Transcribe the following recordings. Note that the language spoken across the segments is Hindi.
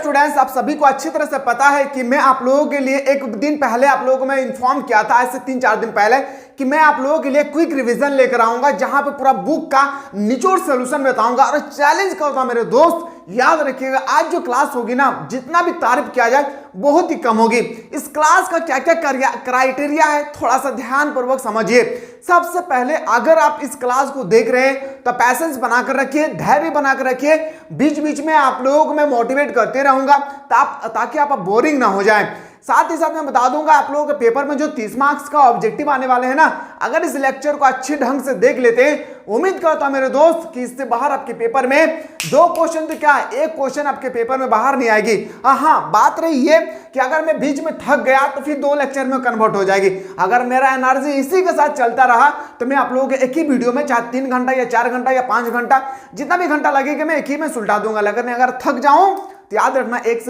स्टूडेंट्स, आप सभी को अच्छी तरह से पता है कि मैं आप लोगों के लिए एक दिन पहले आप लोगों को मैं इन्फॉर्म किया था, आज से 3-4 दिन पहले, कि मैं आप लोगों के लिए क्विक रिवीजन लेकर आऊंगा जहां पे पूरा बुक का निचोड़ सॉल्यूशन बताऊंगा और चैलेंज करता मेरे दोस्त। याद रखिएगा, आज जो क्लास होगी ना, जितना भी तारीफ किया जाए बहुत ही कम होगी। इस क्लास का क्या क्या क्राइटेरिया है थोड़ा सा ध्यान पूर्वक समझिए। सबसे पहले अगर आप इस क्लास को देख रहे हैं तो पैसेंस बनाकर रखिए, धैर्य बनाकर रखिए। बीच बीच में आप लोगों को मैं मोटिवेट करते रहूंगा ताकि आप बोरिंग ना हो जाए। साथ ही साथ मैं बता दूंगा आप लोगों के पेपर में जो 30 मार्क्स का ऑब्जेक्टिव आने वाले हैं ना, अगर इस लेक्चर को अच्छे ढंग से देख लेते हैं, उम्मीद करता हूं मेरे दोस्त कि इससे बाहर आपके पेपर में 2 क्वेश्चन तो क्या, 1 क्वेश्चन आपके पेपर में बाहर नहीं आएगी। हाँ, बात रही है कि अगर मैं बीच में थक गया तो फिर 2 लेक्चर में कन्वर्ट हो जाएगी। अगर मेरा एनर्जी इसी के साथ चलता रहा तो मैं आप लोगों के एक ही वीडियो में चाहे 3 घंटा या 4 घंटा या 5 घंटा, जितना भी घंटा लगेगा मैं एक ही में सुलटा दूंगा। लेकिन अगर थक जाऊं तो याद रखना 1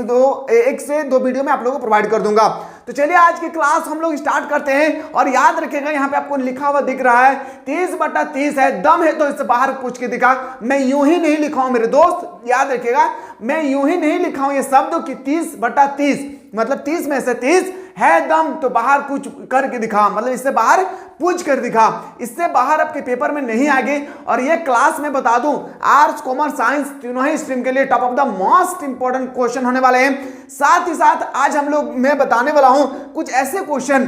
से 2 वीडियो में आप लोगों को प्रोवाइड कर दूंगा। तो चलिए आज की क्लास हम लोग स्टार्ट करते हैं। और याद रखिएगा, यहाँ पे आपको लिखा हुआ दिख रहा है 30/30 है। दम है तो इससे बाहर पूछ के दिखा। मैं यूं ही नहीं लिखा हूं मेरे दोस्त, याद रखिएगा, मैं यूं ही नहीं लिखा हूं ये शब्द कि 30/30, मतलब 30 में से 30 है दम तो बाहर कुछ करके दिखा, मतलब इससे बाहर पूछ कर दिखा। इससे बाहर आपके पेपर में नहीं आएगी। और ये क्लास में बता दूं, आर्ट्स कॉमर्स साइंस तीनों ही स्ट्रीम के लिए top of the most important question होने वाले हैं। साथ ही साथ आज हम लोग मैं बताने वाला हूं कुछ ऐसे क्वेश्चन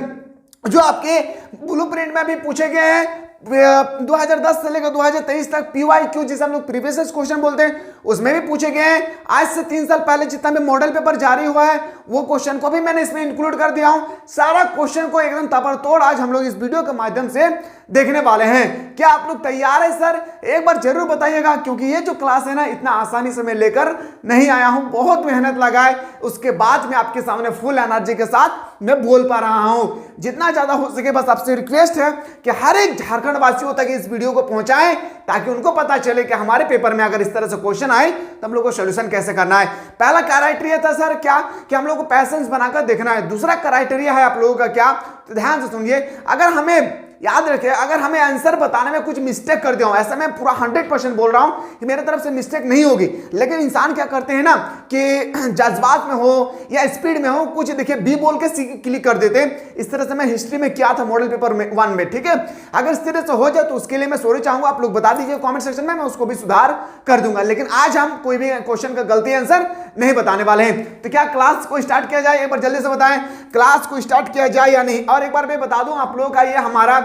जो आपके ब्लूप्रिंट में भी पूछे गए हैं। 2010 से लेकर 2023 तक PYQ जिसे हम लोग प्रीवियस क्वेश्चन बोलते हैं, उसमें भी पूछे गए हैं। आज से 3 साल पहले जितना भी मॉडल पेपर जारी हुआ है वो क्वेश्चन को भी मैंने इसमें इंक्लूड कर दिया हूं। सारा क्वेश्चन को एकदम ताबड़तोड़ आज हम लोग इस वीडियो के माध्यम से देखने वाले हैं। क्या आप लोग तैयार है सर? एक बार जरूर बताइएगा, क्योंकि ये जो क्लास है ना, इतना आसानी से मैं लेकर नहीं आया हूं, बहुत मेहनत लगाए उसके बाद मैं आपके सामने फुल एनर्जी के साथ मैं बोल पा रहा हूं। जितना ज्यादा हो सके बस आपसे रिक्वेस्ट है कि हर एक झारखंड वासियों तक इस वीडियो को पहुंचाएं, ताकि उनको पता चले कि हमारे पेपर में अगर इस तरह से क्वेश्चन आए तो हम लोग को सॉल्यूशन कैसे करना है। पहला क्राइटेरिया था सर क्या, कि हम लोग को पैसेंस बनाकर देखना है। दूसरा क्राइटेरिया है आप लोगों का क्या, तो ध्यान से सुनिए। अगर हमें याद रखिए, अगर हमें आंसर बताने में कुछ मिस्टेक कर दिया हूं, ऐसा मैं पूरा 100% बोल रहा हूं कि मेरे तरफ से मिस्टेक नहीं होगी, लेकिन इंसान क्या करते हैं ना कि जज्बात में हो या स्पीड में हो, कुछ देखिए बी बोल के सी क्लिक कर देते हैं। इस तरह से मैं हिस्ट्री में किया था मॉडल पेपर में 1 में, ठीक है। अगर इस तरह से हो जाए तो उसके लिए मैं सॉरी चाहूंगा, आप लोग बता दीजिए कॉमेंट सेक्शन में, मैं उसको भी सुधार कर दूंगा। लेकिन आज हम कोई भी क्वेश्चन का गलती आंसर नहीं बताने वाले हैं। तो क्या क्लास को स्टार्ट किया जाए? एक बार जल्दी से बताएं, क्लास को स्टार्ट किया जाए या नहीं। और एक बार मैं बता दूं आप लोगों का, ये हमारा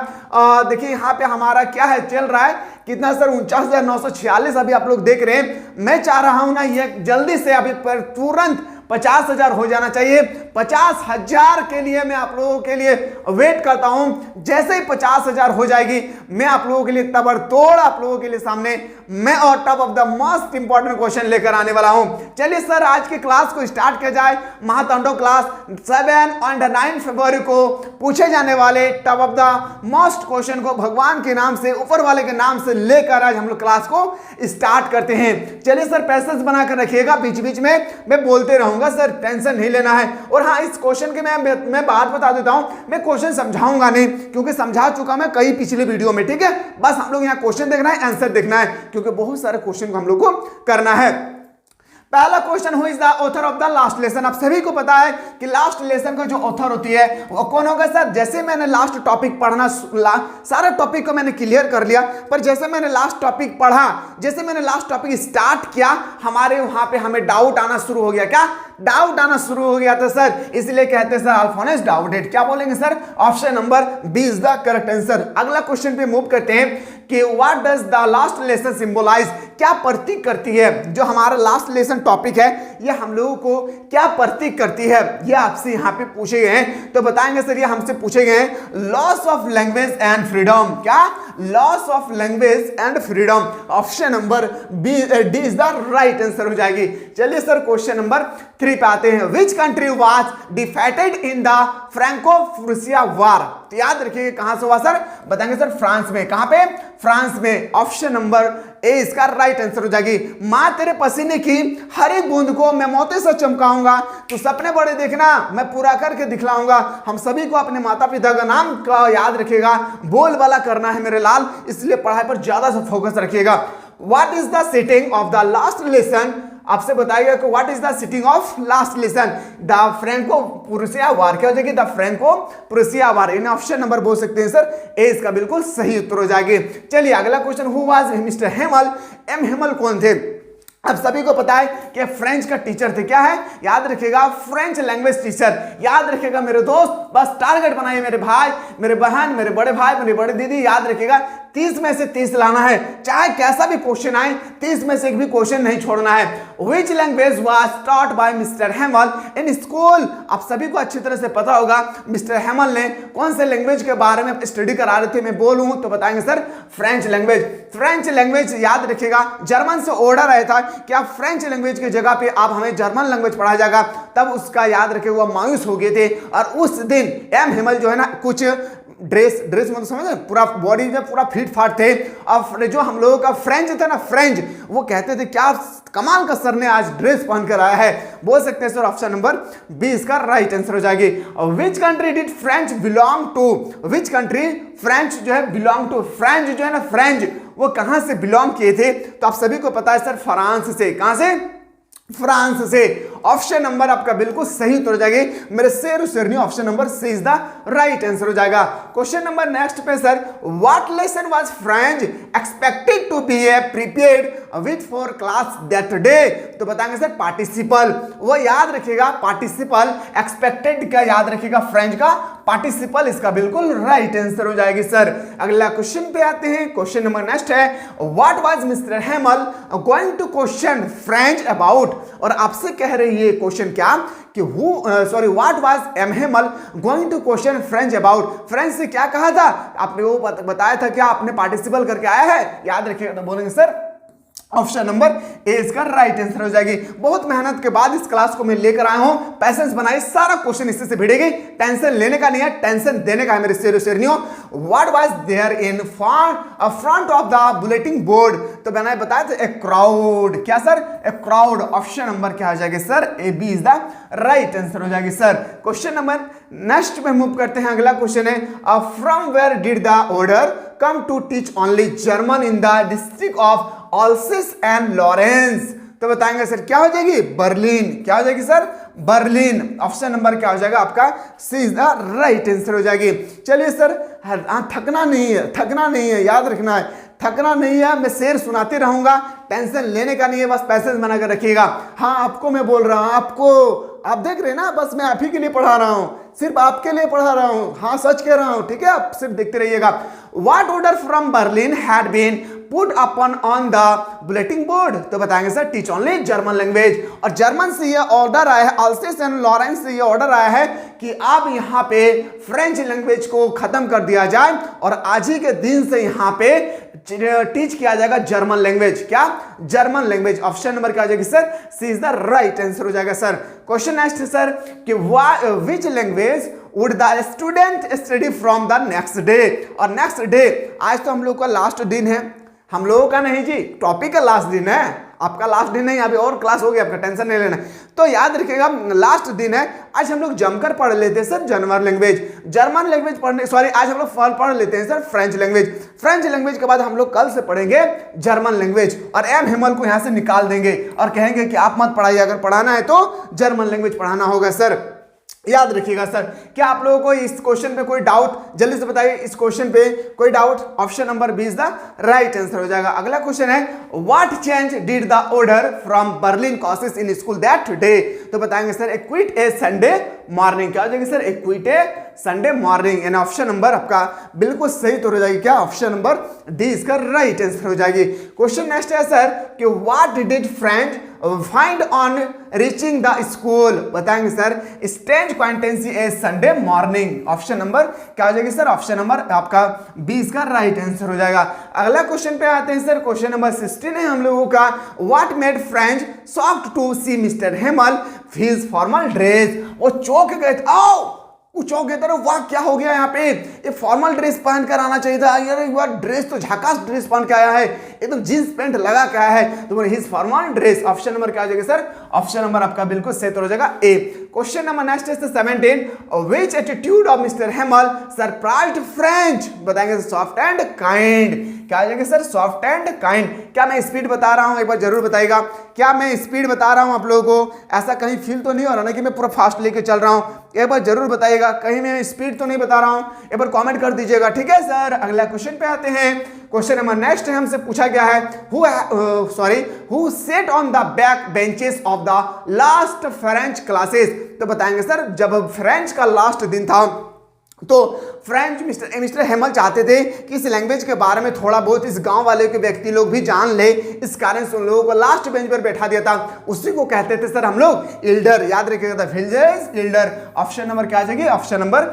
देखिए यहाँ पे हमारा क्या है, चल रहा है कितना सर, 49,946 अभी आप लोग देख रहे हैं। मैं चाह रहा हूं ना ये जल्दी से अभी पर तुरंत 50,000 हो जाना चाहिए। 50,000 के लिए मैं आप लोगों के लिए वेट करता हूं। जैसे ही 50,000 हो जाएगी, मैं आप लोगों के लिए तबड़तोड़ आप लोगों के लिए सामने मैं और top of the most important question लेकर आने वाला हूं। चलिए सर आज की क्लास को स्टार्ट किया जाए। महातांडव क्लास 7 और 9 फरवरी को पूछे जाने वाले top of the most question को भगवान के नाम से, ऊपर वाले के नाम से लेकर आज हम लोग क्लास को स्टार्ट करते हैं। चलिए सर पैसेज बनाकर रखिएगा, बीच बीच में मैं बोलते रहूंगा सर, टेंशन नहीं लेना है। और हाँ, इस क्वेश्चन के मैं बात बता देता हूं, मैं क्वेश्चन समझाऊंगा नहीं, क्योंकि समझा चुका मैं कई पिछले वीडियो में, ठीक है। बस हम लोग यहाँ क्वेश्चन देखना है, आंसर देखना है, क्योंकि बहुत सारे क्वेश्चन को हम लोग को करना है। पहला question, who is the author of the last lesson. आप सभी को पता है कि लास्ट लेसन का जो ऑथर होती है वो कौन होगा सर? जैसे मैंने लास्ट टॉपिक पढ़ना, सारा टॉपिक को मैंने क्लियर कर लिया, पर जैसे मैंने लास्ट टॉपिक पढ़ा, जैसे मैंने लास्ट टॉपिक स्टार्ट किया, हमारे वहां पे हमें डाउट आना शुरू हो गया। क्या डाउट आना शुरू हो गया था सर? इसलिए कहते हैं सर अल्फोंस डाउटेड। क्या बोलेंगे sir? Option number B is the correct answer. अगला क्वेश्चन पे मूव करते हैं कि what does the last lesson symbolize. क्या प्रतीक करती है? जो हमारा लास्ट लेसन टॉपिक है, ये हम लोगों को क्या प्रतीक करती है, ये आपसे यहाँ पे पूछे गए हैं। तो बताएंगे सर, ये हमसे पूछे गए हैं loss of language and freedom. क्या? Loss of language and freedom. Option number B D is the right answer हो जाएगी। चलिए सर क्वेश्चन नंबर 3 पे आते हैं। Which country was defeated in the Franco Prussia war. तो याद रखिए कहां से हुआ सर? बताएंगे सर फ्रांस में। कहां पे? फ्रांस में। ऑप्शन नंबर ए इसका राइट आंसर हो जाएगी। मां तेरे पसीने की हर एक बूंद को मैं मोती से चमकाऊंगा, तो सपने बड़े देखना मैं पूरा करके दिखलाऊंगा। हम सभी को अपने माता पिता का नाम का याद रखिएगा, बोलबाला करना है मेरे लाल, इसलिए पढ़ाई पर ज्यादा से फोकस रखिएगा। What is the setting of the last lesson आपसे बताइएगा कि what is the setting of last lesson, the Franco Prussia war, क्या हो जाएगी, द फ्रैंको प्रूसिया वार। इन ऑप्शन नंबर बोल सकते हैं सर, ए इसका बिल्कुल सही उत्तर हो जाएगी। चलिए अगला question, who was mister Hamel, M Hamel कौन थे। अब सभी को पता है कि फ्रेंच का टीचर थे, क्या है, याद रखिएगा, फ्रेंच लैंग्वेज टीचर। याद रखिएगा मेरे दोस्त, बस टारगेट बनाइए मेरे भाई, मेरे बहन, मेरे बड़े भाई, मेरी बड़ी दीदी, याद रखिएगा 30 में से 30 लाना है, चाहे कैसा भी क्वेश्चन आए, 30 में से एक भी क्वेश्चन नहीं छोड़ना है। Which language was taught by mister Hamel in school. आप सभी को अच्छी तरह से पता होगा मिस्टर हेमल ने कौन से लैंग्वेज के बारे में स्टडी करा रहे थे, मैं बोलूं तो बताएंगे sir French language. French language याद रखिएगा, जर्मन से ऑर्डर आया था कि आप फ्रेंच लैंग्वेज की जगह पे आप हमें जर्मन लैंग्वेज पढ़ाया जाएगा, तब उसका याद रखिएगा मायूस हो गए थे। और उस दिन एम हेमल जो है ना, कुछ ड्रेस मतलब समझ, पूरा बॉडी में पूरा फिट फाट थे। और जो हम लोगों का फ्रेंच था ना, फ्रेंच, वो कहते थे क्या कमाल का सर ने आज ड्रेस पहन कर आया है, बोल सकते हैं सर ऑप्शन नंबर बी इसका राइट आंसर हो जाएगी। Which country did French belong to, which country French जो है बिलोंग टू, फ्रेंच जो है ना, फ्रेंच वो कहां से बिलोंग किए थे, तो आप सभी को पता है सर फ्रांस से। कहां से, फ्रांस से। ऑप्शन नंबर आपका बिल्कुल सही उत्तर हो जाएगी मेरे शेर शेरनी, option number C is the right answer हो जाएगा। क्वेश्चन नंबर नेक्स्ट पे sir, what lesson was French expected to be a prepared with for class that day. तो बताएंगे सर पार्टिसिपल, वो याद रखिएगा पार्टिसिपल, एक्सपेक्टेड का याद रखिएगा फ्रेंच का पार्टिसिपल, इसका बिल्कुल राइट आंसर हो जाएगी सर। अगला क्वेश्चन पे आते हैं, क्वेश्चन नंबर नेक्स्ट है, what was mister Hamel going to question French about. और आपसे कह रही है क्वेश्चन क्या कि what was M Hamel going to question French about, French से क्या कहा था, आपने वो बताया था क्या, आपने पार्टिसिपल करके आया है, याद रखिएगा, तो बोलेंगे सर ऑप्शन नंबर ए इसका राइट आंसर हो जाएगी। बहुत मेहनत के बाद इस क्लास को मैं लेकर आया हूं, पैसेंस बनाए, सारा क्वेश्चन इससे से भिड़ेगी, टेंशन लेने का नहीं है, टेंशन देने का है मेरे शेर शेरनियों। What was there in front of the bulletin board, तो मैंने बताया था ए क्राउड, क्या sir, a crowd, option number क्या हो जाएगा sir, A B is the right answer हो जाएगी सर। क्वेश्चन नंबर नेक्स्ट पे मूव करते हैं, अगला क्वेश्चन है, from where did the order come to teach only German in the district of Alsace and Lorraine. तो बताएंगे सर क्या हो जाएगी, बर्लिन, क्या हो जाएगी सर, बर्लिन, ऑप्शन नंबर क्या हो जाएगा आपका सी इज द राइट आंसर हो जाएगी। चलिए सर, थकना नहीं है, थकना नहीं है, याद रखना है, थकना नहीं है, मैं शेर सुनाते रहूंगा, टेंशन लेने का नहीं है, बस पैसेज बना कर रखिएगा। हाँ आपको मैं बोल रहा हूं, आपको, आप देख रहे हैं ना, बस मैं आप ही के लिए पढ़ा रहा हूं, सिर्फ आपके लिए पढ़ा रहा हूं, हाँ सच कह रहा हूं, ठीक है, आप सिर्फ देखते रहिएगा। What order from Berlin had been put upon on the bulletin board, तो बताएंगे sir teach only German language. और जर्मन से ये ऑर्डर आया है, अल्सेस एंड लॉरेंस से ये ऑर्डर आया है कि आप यहाँ पे फ्रेंच लैंग्वेज को खत्म कर दिया जाए और आज ही के दिन से यहाँ पे टीच किया जाएगा जर्मन लैंग्वेज, क्या, जर्मन लैंग्वेज। ऑप्शन नंबर क्या हो जाएगी sir, C is the right answer हो जाएगा सर। क्वेश्चन नेक्स्ट है सर कि which language would the student study from the next day. और नेक्स्ट डे, आज तो हम लोग का लास्ट दिन है, हम लोगों का नहीं जी, टॉपिक का लास्ट दिन है, आपका लास्ट दिन नहीं, अभी और क्लास हो गया, आपका टेंशन नहीं लेना। तो याद रखिएगा लास्ट दिन है, आज हम लोग जमकर पढ़ लेते हैं sir German language, German language पढ़ने, सॉरी आज हम लोग पढ़ लेते हैं sir French language. French language के बाद हम लोग कल से पढ़ेंगे जर्मन लैंग्वेज और एम हेमल को यहां से निकाल देंगे और कहेंगे कि आप मत पढ़ाइए, अगर पढ़ाना है तो जर्मन लैंग्वेज पढ़ाना होगा सर। याद रखिएगा सर। क्या आप लोगों को इस क्वेश्चन पे कोई डाउट, जल्दी से बताइए, इस क्वेश्चन पे कोई doubt, option number B is the right answer हो जाएगा। अगला क्वेश्चन है, what change did the order from Berlin causes in school that day. तो बताएंगे sir quite a Sunday morning, क्या हो जाएगी sir, quite a Sunday morning, यानी ऑप्शन नंबर आपका बिल्कुल सही तो हो जाएगी, क्या, ऑप्शन नंबर डी इसका राइट आंसर हो जाएगी। क्वेश्चन नेक्स्ट है सर कि what did French find on reaching the school. बताएंगे सर स्ट्रेंज क्वांटेंसी ए संडे मॉर्निंग, ऑप्शन नंबर क्या हो जाएगी सर, ऑप्शन नंबर आपका बी इसका राइट आंसर हो जाएगा। अगला क्वेश्चन पे आते हैं सर, क्वेश्चन नंबर 16 है हम लोगों का, what made French shocked to see mister Hamel his formal dress. वो चौंक गए थे, आओ चौंक गए थे, वाह क्या हो गया यहाँ पे, ये फॉर्मल ड्रेस पहन कर आना चाहिए था यार, एक बार ड्रेस तो झकास ड्रेस पहन के आया है, एकदम जींस पैंट लगा के आया है, तो his formal dress, option number क्या हो जाएगा सर, ऑप्शन नंबर आपका बिल्कुल सही तो हो जाएगा A. Question number next is 17, which attitude of mister Hamel surprised French? बताएंगे सॉफ्ट एंड काइंड। क्या आ जाएगा सर? Soft and kind. क्या मैं स्पीड बता रहा हूं? एक बार जरूर बताइएगा, क्या मैं स्पीड बता रहा हूं आप लोगों को? ऐसा कहीं फील तो नहीं हो रहा ना कि मैं पूरा फास्ट लेके चल रहा हूं? एक बार जरूर बताइएगा, कहीं मैं स्पीड तो नहीं बता रहा हूं? एक बार कमेंट कर दीजिएगा, ठीक है सर। अगला क्वेश्चन पे आते हैं। क्वेश्चन नंबर नेक्स्ट हमसे पूछा गया है, who set on the back benches of the last French classes? तो बताएंगे सर, जब फ्रेंच का लास्ट दिन था तो फ्रेंच मिस्टर हेमल चाहते थे कि इस लैंग्वेज के बारे में थोड़ा बहुत इस गांव वाले के व्यक्ति लोग भी जान ले, इस कारण से उन लोगों को लास्ट बेंच पर बैठा दिया था। उसी को कहते थे सर हम लोग इल्डर। याद रखिएगा था, विलेज इल्डर। ऑप्शन नंबर क्या आ जाएगी? ऑप्शन नंबर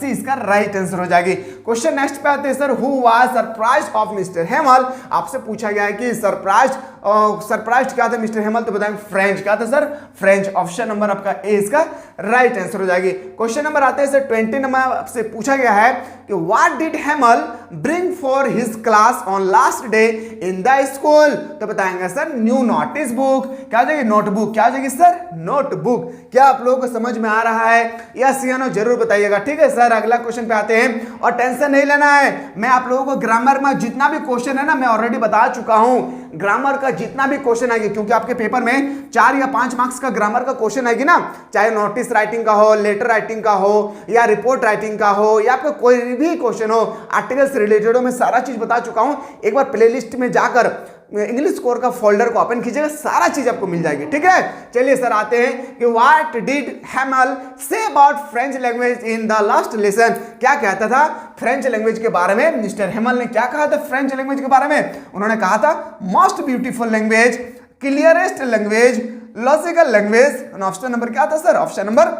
सी इसका राइट आंसर हो जाएगी। क्वेश्चन नेक्स्ट पे आते हैं sir, who was surprise of mister Hamel? आपसे पूछा गया है कि सरप्राइज क्या था मिस्टर हेमल? तो बताएंगे फ्रेंच। क्या था सर? फ्रेंच। ऑप्शन नंबर आपका ए इसका राइट आंसर हो जाएगी। क्वेश्चन नंबर आते हैं सर 20 नंबर से पूछा गया है कि what did Hamel bring for his class on last day in the school? तो बताएंगे सर न्यू नोटिस बुक। क्या जाएगी? नोटबुक। क्या जाएगी सर? नोटबुक। क्या आप लोगों को समझ में आ रहा है? यस या नो जरूर बताइएगा, ठीक है सर। अगला क्वेश्चन पे आते हैं और टेंशन नहीं लेना है, मैं आप लोगों को ग्रामर में जितना भी क्वेश्चन है ना मैं ऑलरेडी बता चुका हूं। ग्रामर का जितना भी क्वेश्चन आएगी, क्योंकि आपके पेपर में 4 या 5 मार्क्स का ग्रामर का क्वेश्चन आएगी ना, चाहे नोटिस राइटिंग का हो, लेटर राइटिंग का हो या रिपोर्ट राइटिंग का हो या आपका कोई भी क्वेश्चन हो, आर्टिकल से रिलेटेड हो, मैं सारा चीज बता चुका हूं। एक बार प्लेलिस्ट में जाकर इंग्लिश कोर का फोल्डर को ओपन कीजिएगा, सारा चीज आपको मिल जाएगी, ठीक है। चलिए सर आते हैं कि what did Hamel say about French language in the last lesson? क्या कहता था फ्रेंच लैंग्वेज के बारे में? मिस्टर हेमल ने क्या कहा था फ्रेंच लैंग्वेज के बारे में? उन्होंने कहा था most beautiful language, clearest language, logical language. Option number क्या था सर? Option number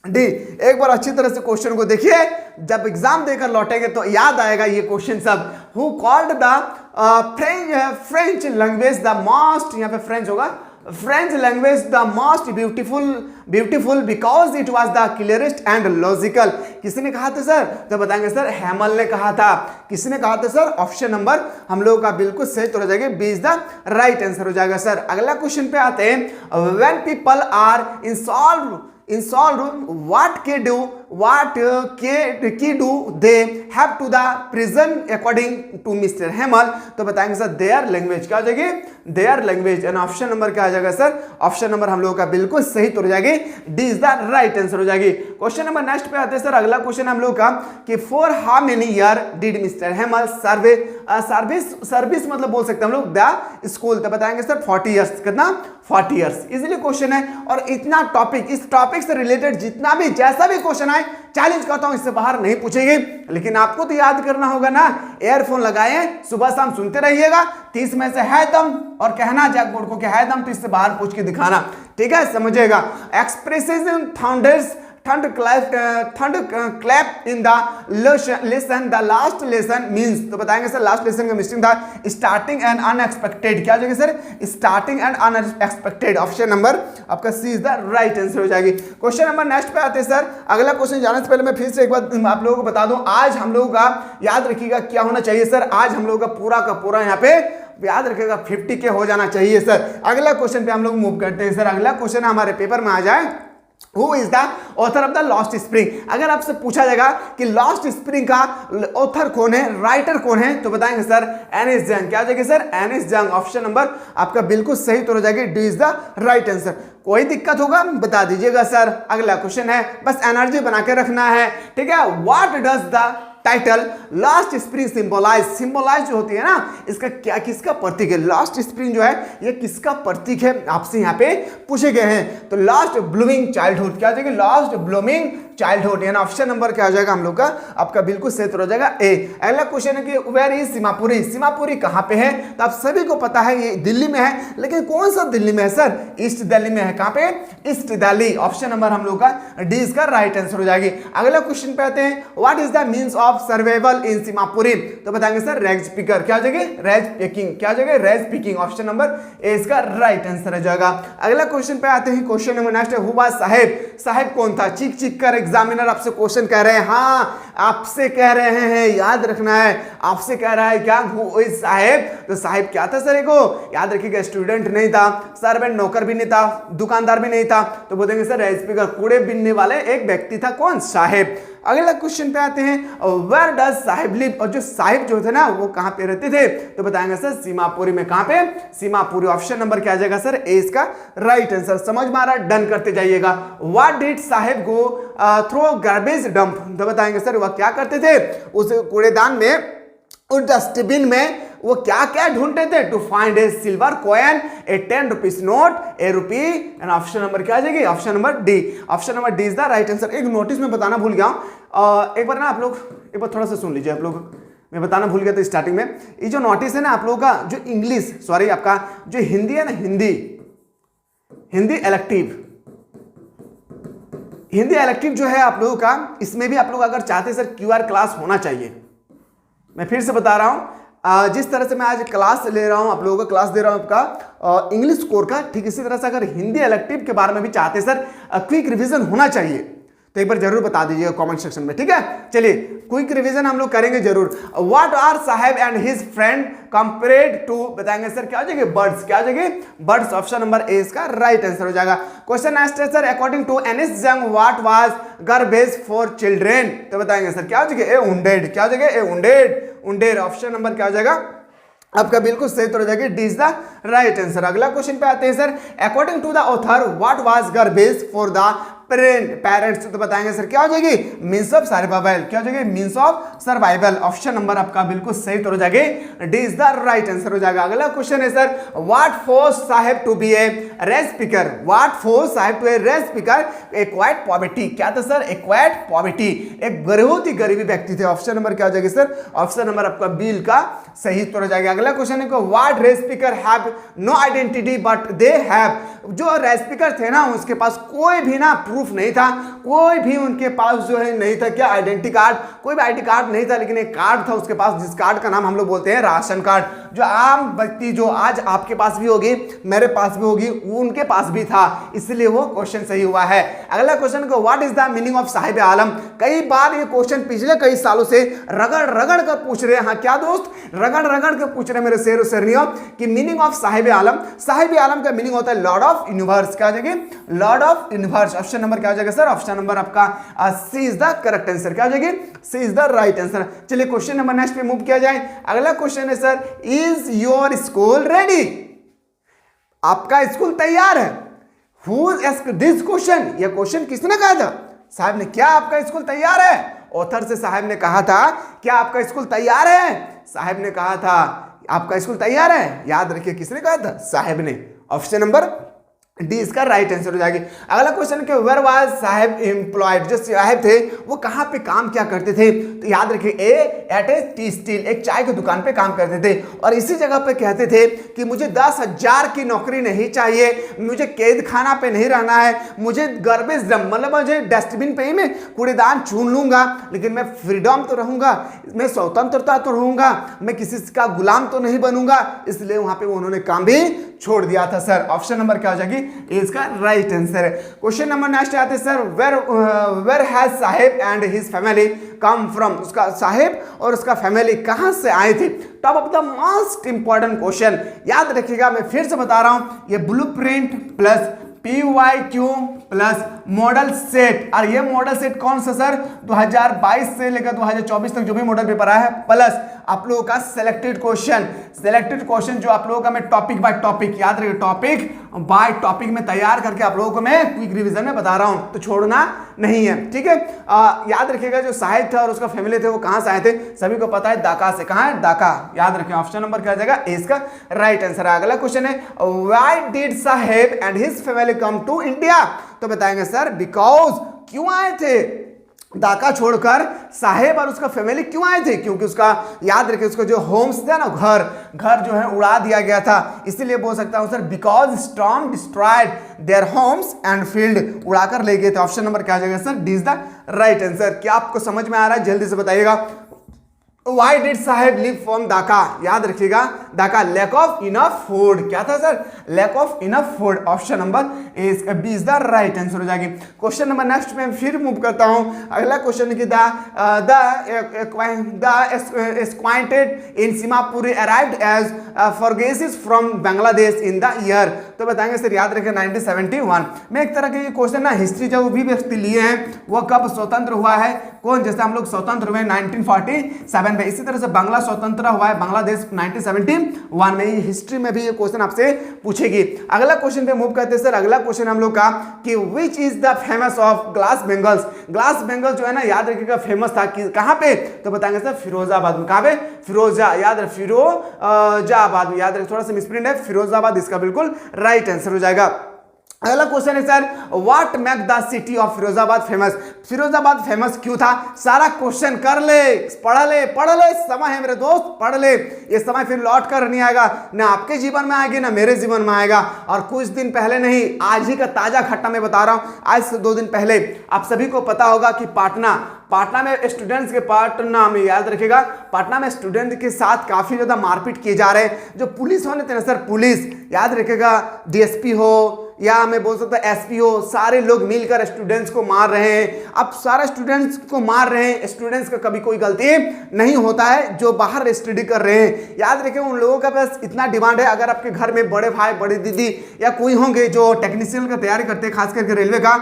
D. एक बार अच्छी तरह से क्वेश्चन को देखिए, जब एग्जाम देकर लौटेंगे तो याद आएगा ये क्वेश्चन सब। Who called the French language the most, यहाँ पे फ्रेंच होगा, French language the most beautiful because it was the clearest and logical? किसने कहा था सर? तो बताएंगे सर हेमल ने कहा था। किसने कहा था सर? ऑप्शन नंबर हम लोगों का बिल्कुल सही तो हो जाएगा, B is the right answer हो जाएगा सर। अगला क्वेश्चन पे आते हैं, when people are in solve what can do they have to the prison according to Mr. Hemal? तो बताएंगे सर their language। क्या हो जाएगी? their language। And option number क्या आ जाएगा सर? ऑप्शन नंबर हम लोगों का बिल्कुल सही तो हो जाएगी, D is the right answer हो जाएगी। क्वेश्चन नंबर नेक्स्ट पे आते हैं सर। अगला क्वेश्चन हम लोग का कि for how many year did mister Hamel service मतलब बोल सकते हैं हम लोग द स्कूल? तो बताएंगे सर 40 ईयर्स। कितना? 40 ईयर्स। इजीली क्वेश्चन है और इतना टॉपिक, इस टॉपिक से रिलेटेड जितना भी जैसा भी क्वेश्चन आए चैलेंज करता हूं इससे बाहर नहीं पूछेंगे, लेकिन आपको तो याद करना होगा ना। एयरफोन लगाए, सुबह शाम सुनते रहिएगा, 30 में से है दम और कहना जैक बोर्ड को कि है दम, तो इससे बाहर पूछ के दिखाना, ठीक है, समझेगा। एक्सप्रेशन थंड clap in the lesson, the last lesson means? तो बताएंगे सर लास्ट लेसन का मीनिंग था स्टार्टिंग एंड अनएक्सपेक्टेड। क्या हो जाएगी sir? Starting and unexpected. Option number आपका सी इज द राइट आंसर हो जाएगी। क्वेश्चन नंबर नेक्स्ट पे आते हैं सर। अगला क्वेश्चन जाने से पहले मैं फिर से एक बार आप लोगों को बता दूं, आज हम लोगों का याद रखिएगा क्या होना चाहिए सर, आज हम लोगों का पूरा का पूरा यहाँ पे याद रखिएगा 50 के हो जाना चाहिए सर। अगला क्वेश्चन पे हम लोग मूव करते हैं सर। अगला क्वेश्चन हमारे पेपर में आ जाए, Who is the author of the Lost Spring? अगर आपसे पूछा जाएगा कि लॉस्ट स्प्रिंग का ऑथर कौन है, राइटर कौन है, तो बताएंगे सर एनिस जंग। क्या हो जाएगी सर? एनिस जंग। ऑप्शन नंबर आपका बिल्कुल सही तो हो जाएगी, D is the right answer. कोई दिक्कत होगा बता दीजिएगा सर। अगला क्वेश्चन है, बस एनर्जी बना के रखना है, ठीक है। What does the title last spring symbolize जो होती है ना, इसका क्या, किसका प्रतीक है? लास्ट स्प्रिंग जो है ये किसका प्रतीक है आपसे यहाँ पे पूछे गए हैं। तो लास्ट ब्लूमिंग चाइल्डहुड। क्या हो जाएगी? Last blooming childhood. यानी ऑप्शन नंबर क्या हो जाएगा हम लोग का? आपका बिल्कुल सही हो जाएगा ए। अगला क्वेश्चन है कि वेयर इज सीमापुरी? सीमापुरी कहाँ पे है? तो आप सभी को पता है ये दिल्ली में है, लेकिन कौन सा दिल्ली में है सर? ईस्ट दिल्ली में है। कहाँ पे? ईस्ट दिल्ली। ऑप्शन नंबर हम लोग का डी इसका राइट आंसर हो जाएगी। अगला क्वेश्चन पे आते हैं, what is the means of survival in Seemapuri? तो बताएंगे सर रेज पिकर। क्या हो जाएगी? Rag picking. क्या हो जाएगा? Rag picking. Option number A इसका राइट आंसर हो जाएगा। अगला क्वेश्चन पे आते हैं, क्वेश्चन नंबर नेक्स्ट है, हु वाज साहेब? साहेब कौन था? चीख चीख कर एग्जामिनर आपसे क्वेश्चन कह रहे हैं, हाँ आपसे कह रहे हैं, याद रखना है, आपसे कह रहा है क्या, हु इज साहिब। तो साहिब क्या था सर, को याद रखिएगा, स्टूडेंट नहीं था, सर्वेंट नौकर भी नहीं था, दुकानदार भी नहीं था, तो बोलेंगे सर स्पीकर कूड़े बीनने वाले एक व्यक्ति था, कौन, साहिब। अगला क्वेश्चन पे आते हैं, वेयर डज साहिब लिव, और जो साहिब जो थे ना वो कहां पे रहते थे, तो बताएंगे सर सीमापुरी में। कहां पे, सीमापुरी। ऑप्शन नंबर क्या आ जाएगा सर, ए इसका राइट आंसर। समझ में आ रहा है, डन करते जाइएगा। What did Saheb go through garbage dump, तो बताएंगे सर वह क्या करते थे उस कूड़ेदान में, उस डस्टबिन में वो क्या क्या ढूंढते थे, to find a silver coin, a 10 rupees note, a rupee, and option number क्या आ जाएगी, option number D. Option number D is the right answer. एक नोटिस में बताना भूल गया हूं, एक बार ना आप लोग एक बार थोड़ा सा सुन लीजिए। आप लोग मैं बताना भूल गया था स्टार्टिंग में, ये जो नोटिस है ना आप लोगों का, जो इंग्लिश सॉरी आपका जो हिंदी है ना, हिंदी इलेक्टिव जो है आप लोगों का, इसमें भी आप लोग अगर चाहते सर क्यूआर क्लास होना चाहिए। मैं फिर से बता रहा हूं, जिस तरह से मैं आज क्लास ले रहा हूं, आप लोगों को क्लास दे रहा हूं आपका इंग्लिश कोर का, ठीक इसी तरह से अगर हिंदी इलेक्टिव के बारे में भी चाहते सर क्विक रिवीजन होना चाहिए, तो एक बार जरूर बता दीजिएगा कमेंट सेक्शन में, ठीक है। चलिए क्विक रिवीजन हम लोग करेंगे जरूर। What are Saheb and his friend compared to, बताएंगे सर क्या हो जाएगी, बर्ड्स। क्या हो जाएगी, बर्ड्स। ऑप्शन नंबर ए इसका राइट आंसर हो जाएगा। क्वेश्चन नेक्स्ट है सर, अकॉर्डिंग टू एनिस जंग what was garbage for children, तो बताएंगे सर क्या हो जाएगी, ए उंडेड। क्या हो जाएगा, ए उंडेड। ऑप्शन नंबर क्या हो जाएगा आपका, बिल्कुल सही तो हो जाएगी, D is the right answer. अगला क्वेश्चन पे आते हैं sir, according to the author what was garbage for the parents, तो बताएंगे सर क्या हो जाएगी, मीन्स ऑफ सर्वाइवल। क्या हो जाएगी, means of survival. Option number आपका बिल्कुल सही तो हो जाएगी, D is the right answer हो जाएगा। अगला क्वेश्चन है sir, what force Saheb to be a rag picker, what force Saheb to a rag picker, acquired poverty. क्या था सर, एक्वायर्ड पॉवर्टी, एक बहुत ही गरीबी व्यक्ति थे। ऑप्शन नंबर क्या हो जाएगी सर, ऑप्शन नंबर आपका बिल का सही तो हो जाएगा। अगला क्वेश्चन है, what rag picker have no identity but they have, जो रेस स्पीकर थे ना उसके पास कोई भी ना प्रूफ नहीं था, कोई भी उनके पास जो है नहीं था, क्या, आइडेंटिटी कार्ड, कोई भी आईडी कार्ड नहीं था, लेकिन एक कार्ड था उसके पास, जिस कार्ड का नाम हम लोग बोलते हैं राशन कार्ड। जो आम व्यक्ति, जो आज आपके पास भी होगी, मेरे पास भी होगी, उनके पास भी था, इसलिए वो क्वेश्चन सही हुआ है। अगला क्वेश्चन को, what is the meaning of Sahib Alam. कई बार ये क्वेश्चन पिछले कई सालों से रगड़ रगड़ कर पूछ रहे हैं, हाँ क्या दोस्त, रगड़ रगड़ कर पूछ रहे हैं मेरे शेर शेरनियों कि मीनिंग ऑफ साहिब आलम। साहिब आलम का मीनिंग होता है लॉर्ड ऑफ यूनिवर्स। क्या हो जाएगी, Lord of universe. Option number क्या हो जाएगा सर, ऑप्शन नंबर आपका सी इज द करेक्ट आंसर। क्या हो जाएगी, C is the right answer. चलिए क्वेश्चन नंबर नेक्स्ट पे मूव किया जाए। अगला क्वेश्चन है sir, is your school ready, आपका स्कूल तैयार है। हु आस्क्ड दिस क्वेश्चन, यह क्वेश्चन किसने कहा था, साहब ने। क्या आपका स्कूल तैयार है, ऑथर से साहब ने कहा था, क्या आपका स्कूल तैयार है, साहब ने कहा था आपका स्कूल तैयार है। याद रखिए किसने कहा था, साहब ने। ऑप्शन नंबर डी इसका राइट आंसर हो जाएगी। अगला क्वेश्चन के, वेयर वाज साहब एम्प्लॉयड, जो साहब थे वो कहां पे काम क्या करते थे, तो याद रखिए ए एट ए टी स्टील, एक चाय की दुकान पे काम करते थे, और इसी जगह पे कहते थे कि मुझे 10,000 की नौकरी नहीं चाहिए, मुझे कैद खाना पे नहीं रहना है, मुझे गार्बेज डंप, मतलब मुझे डस्टबिन पे ही मैं कूड़ेदान चुन लूंगा, लेकिन मैं फ्रीडम तो रहूंगा, मैं स्वतंत्रता तो रहूंगा, मैं किसी का गुलाम तो नहीं बनूंगा, इसलिए वहां पे उन्होंने काम भी छोड़ दिया था सर। ऑप्शन नंबर क्या हो जाएगी, इसका राइट आंसर है। क्वेश्चन नंबर नेक्स्ट आते हैं sir, where has Saheb and his family come from, उसका साहिब और उसका फैमिली कहां से आए थे। Top of the most important question, याद रखिएगा, मैं फिर से बता रहा हूं, ये blueprint plus PYQ plus model set, और ये मॉडल सेट कौन सा सर, 2022 से लेकर 2024 तक जो भी मॉडल पेपर आया है, प्लस आप लोगों का सिलेक्टेड क्वेश्चन जो आप लोगों का मैं टॉपिक बाय टॉपिक, याद रखिए टॉपिक बाय टॉपिक में तैयार करके आप लोगों को मैं क्विक रिवीजन में बता रहा हूं, तो छोड़ना नहीं है, ठीक है। याद रखिएगा जो साहिब था और उसका फैमिली थे वो कहां से आए थे, सभी को पता है ढाका से। कहां है, ढाका। याद रखिए ऑप्शन नंबर क्या आ जाएगा, इसका राइट आंसर है। अगला क्वेश्चन है, why did Saheb and his family come to India, तो बताएंगे सर बिकॉज, क्यों आए थे ढाका छोड़कर साहेब और उसका फैमिली क्यों आए थे, क्योंकि उसका याद रखिए उसका जो होम्स था ना, घर जो है उड़ा दिया गया था, इसीलिए बोल सकता हूं sir because storm destroyed their homes and field, उड़ाकर ले गए थे। ऑप्शन नंबर क्या आ जाएगा sir, D is the right answer. क्या आपको समझ में आ रहा है, जल्दी से बताइएगा। Why did Saheb leave from Dhaka? याद रखिएगा, Dhaka, lack of enough food. क्या था sir? Lack of enough food. Option number B is the right answer हो जाएगी। क्वेश्चन नंबर नेक्स्ट में फिर मूव करता हूं। अगला क्वेश्चन की acquainted in Seemapuri arrived as फॉरगेसिस from Bangladesh in the year. तो बताएंगे सर, याद रखें 1971 में। एक तरह के क्वेश्चन ना हिस्ट्री जो भी व्यक्ति लिए हैं वो कब स्वतंत्र हुआ है, कौन, जैसे हम लोग स्वतंत्र हुए 1947 में, इसी तरह से बांग्ला स्वतंत्र हुआ है बांग्लादेश 1971 में। हिस्ट्री में भी ये क्वेश्चन आपसे पूछेगी। अगला क्वेश्चन पे मूव करते हैं सर। अगला क्वेश्चन हम लोग का कि which is the famous of glass bangles. Glass bangle जो है ना, याद रखिएगा, फेमस था कि कहां पे? तो बताएंगे सर फिरोजाबाद में। कहां पे? फिरोजा, याद रख, फिरोजाबाद में। याद रख, थोड़ा सा मिसप्रिंट है, फिरोजाबाद इसका बिल्कुल राइट आंसर हो जाएगा। अगला क्वेश्चन है sir, what make the city of Firozabad famous. Firozabad famous क्यों था? सारा क्वेश्चन कर ले, पढ़ ले, समय है मेरे दोस्त, पढ़ ले। ये समय फिर लौट कर नहीं आएगा, ना आपके जीवन में आएगी ना मेरे जीवन में आएगा। और कुछ दिन पहले नहीं, आज ही का ताजा खट्टा मैं बता रहा हूं। आज से 2 दिन पहले आप सभी को पता होगा कि पाटना में स्टूडेंट्स के, पाटना में, याद रखिएगा, पाटना में स्टूडेंट के साथ काफी ज्यादा मारपीट किए जा रहे हैं। जो पुलिस होने थे ना सर, पुलिस, याद रखिएगा, डीएसपी हो या मैं बोल सकता एसपी हो, सारे लोग मिलकर स्टूडेंट्स को मार रहे हैं। अब सारे स्टूडेंट्स को मार रहे हैं, स्टूडेंट्स का कभी कोई गलती नहीं होता है जो बाहर स्टडी कर रहे हैं। याद रखें, उन लोगों का पास इतना डिमांड है, अगर आपके घर में बड़े भाई, बड़ी दीदी या कोई होंगे जो टेक्नीशियन का तैयारी करते हैं, खास करके रेलवे का,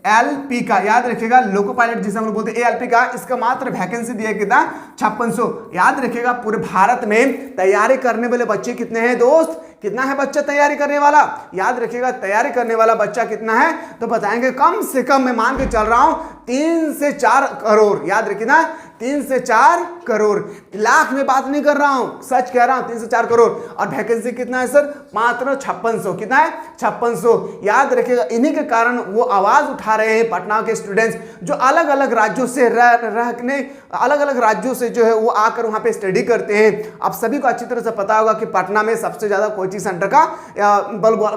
ALP का, याद रखिएगा, लोको पायलट जिसे हम लोग बोलते हैं, ALP का, इसका मात्र वैकेंसी दिया कितना? 5600। याद रखिएगा, पूरे भारत में तैयारी करने वाले बच्चे कितने हैं दोस्त? कितना है बच्चा तैयारी करने वाला? याद रखिएगा, तैयारी करने वाला बच्चा कितना है? तो बताएंगे कम से कम, मैं मान के चल रहा हूं 3 से 4 करोड़। याद रखिए ना, 3 से 4 करोड़, लाख में बात नहीं कर रहा हूं, सच कह रहा हूं, 3 से 4 करोड़। और वैकेंसी कितना है सर? मात्र 5600। कितना है? 5600। याद रखिएगा, इन्हीं के कारण वो आवाज उठा रहे हैं पटना के स्टूडेंट्स, जो अलग अलग राज्यों से रहने, अलग अलग राज्यों से जो है वो आकर वहां पे स्टडी करते हैं। आप सभी को अच्छी तरह से पता होगा कि पटना में सबसे ज्यादा कोचिंग सेंटर का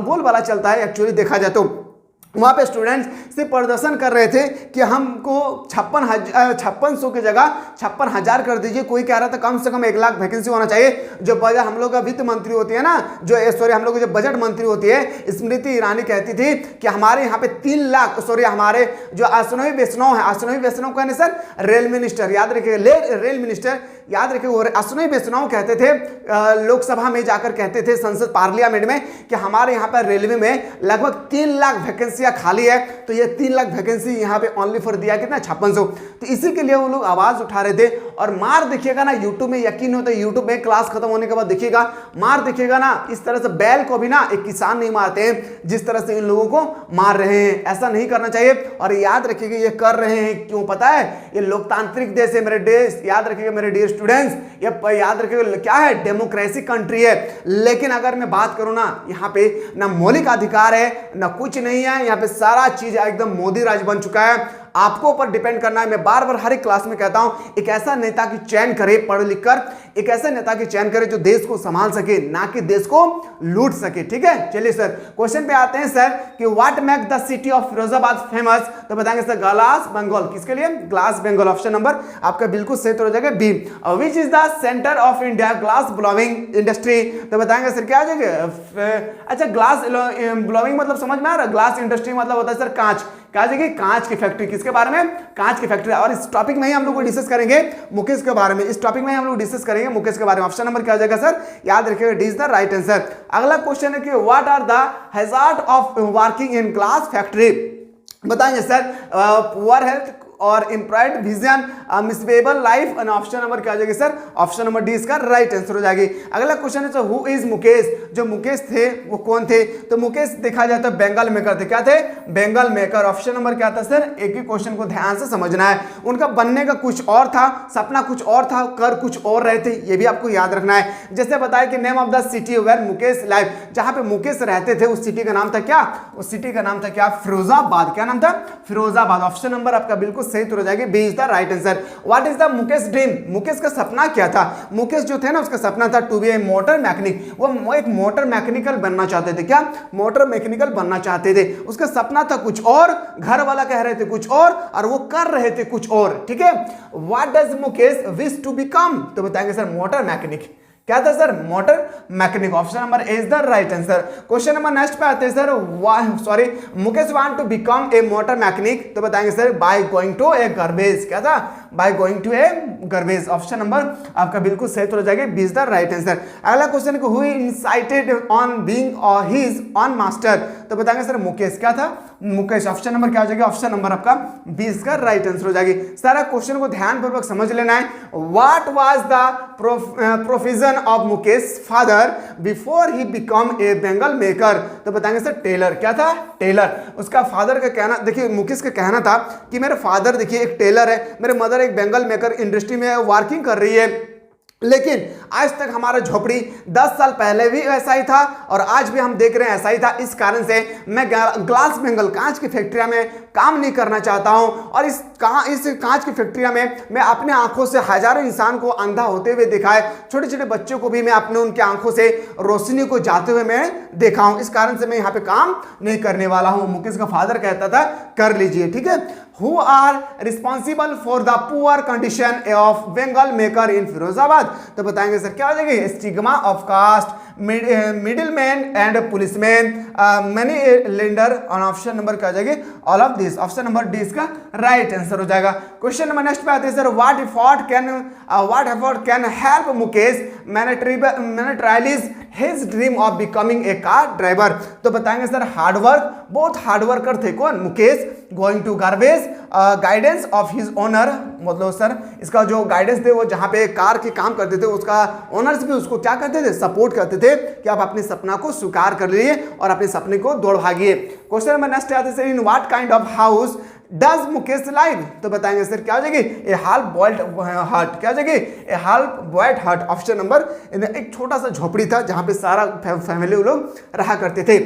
बोलबाला चलता है। एक्चुअली देखा जाए तो वहाँ पे स्टूडेंट्स से प्रदर्शन कर रहे थे कि हमको 5600 की जगह 56,000 कर दीजिए। कोई कह रहा था कम से कम 1 लाख वैकेंसी होना चाहिए। जो बजट हम लोग का वित्त मंत्री होती है ना, जो सॉरी हम लोग जो बजट मंत्री होती है, स्मृति ईरानी कहती थी कि हमारे यहाँ पे 3 लाख, सॉरी हमारे जो आसनोई वैष्णव है, आसनोई वैष्णव कहने सर रेल मिनिस्टर, याद रखिएगा, रेल मिनिस्टर, याद रखिए, आसनोई वैष्णव कहते थे, लोकसभा में जाकर कहते थे, संसद पार्लियामेंट में, कि हमारे यहाँ पर रेलवे में लगभग 3 लाख वैकेंसी खाली है। तो ये 3 लाख वैकेंसी यहाँ पे ओनली फॉर दिया कितना? 5600। तो इसी के लिए वो लोग आवाज उठा रहे थे। और मार देखिएगा ना, यूट्यूब में, यकीन होता है यूट्यूब में क्लास खत्म होने के बाद देखिएगा, मार देखिएगा ना, इस तरह से बैल को भी ना एक किसान नहीं मारते हैं जिस तरह से इन लोगों को मार रहे हैं। ऐसा नहीं करना चाहिए। और याद रखिएगा, ये कर रहे हैं क्यों पता है? ये लोकतांत्रिक देश है मेरे देश, याद रखिएगा मेरे डियर स्टूडेंट्स, ये याद रखिएगा क्या है? डेमोक्रेसी कंट्री है। लेकिन अगर मैं बात करूं ना, यहाँ पे ना मौलिक अधिकार है ना कुछ नहीं है, यहाँ पे सारा चीज एकदम मोदी राज बन चुका है। आपको ऊपर डिपेंड करना है। मैं बार बार हर एक क्लास में कहता हूं, एक ऐसा नेता की चयन करे, पढ़ लिख कर एक ऐसा नेता की चयन करे जो देश को संभाल सके, ना कि देश को लूट सके। ठीक है, चलिए सर क्वेश्चन पे आते हैं सर कि what make the city of Firozabad famous. तो बताएंगे सर ग्लास बंगाल। किसके लिए? ग्लास बंगाल। ऑप्शन नंबर आपका बिल्कुल सही तो हो जाएगा B. Which is the centre of India glass blowing industry. तो बताएंगे सर क्या आ जाएगा? अच्छा, ग्लास ब्लोइंग मतलब समझ में आ रहा है? ग्लास इंडस्ट्री मतलब होता है सर कांच। क्या जाएगी? कांच की फैक्ट्री। किसके बारे में? कांच की फैक्ट्री। और इस टॉपिक में ही हम लोग डिस्कस करेंगे मुकेश के बारे में। इस टॉपिक में हम लोग डिस्कस करेंगे मुकेश के बारे में। ऑप्शन नंबर क्या हो जाएगा सर? याद रखिएगा, D is the right answer. अगला क्वेश्चन है कि what are the hazard of working in glass factory. बताएंगे सर पुअर हेल्थ और impaired vision, miserable life. And option number क्या हो जाएगी सर? ऑप्शन नंबर डी इसका राइट आंसर हो जाएगी। अगला क्वेश्चन है हु इज मुकेश। जो मुकेश थे वो कौन थे? तो मुकेश देखा जाए तो बंगाल मेकर थे। क्या थे? बंगाल मेकर। ऑप्शन नंबर क्या था सर? एक ही क्वेश्चन को ध्यान से समझना है। उनका बनने का कुछ और था, सपना कुछ और था, कर कुछ और रहे थे, ये भी आपको याद रखना है। जैसे बताया कि name of the city where Mukesh live, जहां पे मुकेश रहते थे उस सिटी का नाम था क्या? उस सिटी का नाम था क्या? फिरोजाबाद। क्या नाम था? फिरोजाबाद। ऑप्शन नंबर आपका बिल्कुल सही उत्तर हो जाएगी, B is the right answer. What is the Mukesh dream, Mukesh का सपना क्या था? मुकेश जो थे ना उसका सपना था to be a motor mechanic, वो एक मोटर मैकेनिकल बनना चाहते थे। क्या? मोटर मैकेनिकल बनना चाहते थे। उसका सपना था कुछ और, घर वाला कह रहे थे कुछ और वो कर रहे थे कुछ और। ठीक है, what does Mukesh wish to become, तो बताएंगे सर मोटर मैकेनिक। क्या था sir? Motor mechanic. Option number A is the right answer. Question number next पे आते हैं sir, Mukesh want to become a motor mechanic, तो बताएंगे sir by going to a garbage. क्या था? By going to a garbage. Option number आपका बिल्कुल सही हो जाएगा, B is the right answer. अगला क्वेश्चन को who incited on being his on master, तो बताएंगे सर मुकेश। क्या था? मुकेश। ऑप्शन नंबर क्या हो जाएगा? ऑप्शन नंबर आपका 20 का राइट आंसर हो जाएगी। सारा क्वेश्चन को ध्यानपूर्वक समझ लेना है। What was the profession of Mukesh father before he become a Bengal maker, तो बताएंगे सर टेलर। क्या था? टेलर। उसका फादर का कहना, देखिए मुकेश का कहना था कि मेरे फादर देखिए एक टेलर है, मेरे मदर एक बेंगल मेकर इंडस्ट्री में वर्किंग कर रही है, लेकिन आज तक हमारा झोपड़ी 10 साल पहले भी ऐसा ही था और आज भी हम देख रहे हैं ऐसा ही था। इस कारण से मैं ग्लास बेंगल कांच की फैक्ट्रिया में काम नहीं करना चाहता हूं और इस कांच की फैक्ट्रिया में मैं अपने आंखों से हजारों इंसान को अंधा होते हुए देखा है, छोटे छोटे बच्चों को भी मैं अपने उनके आंखों से रोशनी को जाते हुए मैं देखा हूं। इस कारण से मैं यहाँ पे काम नहीं करने वाला हूं। मुकेश का फादर कहता था कर लीजिए। ठीक है, who are responsible for the poor condition of bangle maker in Firozabad, तो बताएंगे सर क्या हो जाएगी? Stigma of caste, middleman and policeman, moneylender. और ऑप्शन नंबर क्या हो जाएगी? All of this. Option number D इसका राइट आंसर हो जाएगा। क्वेश्चन नंबर नेक्स्ट पे आते हैं sir, what effort can help Mukesh materialise his dream of becoming a car driver, तो बताएंगे सर हार्डवर्क। बहुत हार्डवर्कर थे कौन? Mukesh. Going to garbage, guidance of his owner, मतलब सर इसका जो गाइडेंस थे वो जहां पे कार के काम करते थे उसका ओनर्स भी उसको क्या करते थे? सपोर्ट करते थे कि आप अपने सपना को स्वीकार कर लीजिए और अपने सपने को दौड़ भागिए। क्वेश्चन नंबर नेक्स्ट आते हैं, in what kind of house does Mukesh live, तो बताएंगे सर क्या हो जाएगी? ए हाल्फ बॉइल्ड हट। क्या हो जाएगी? ए हाल्फ बॉइल्ड हट। ऑप्शन नंबर, एक छोटा सा झोपड़ी था जहां पे सारा फैमिली लोग रहा करते थे।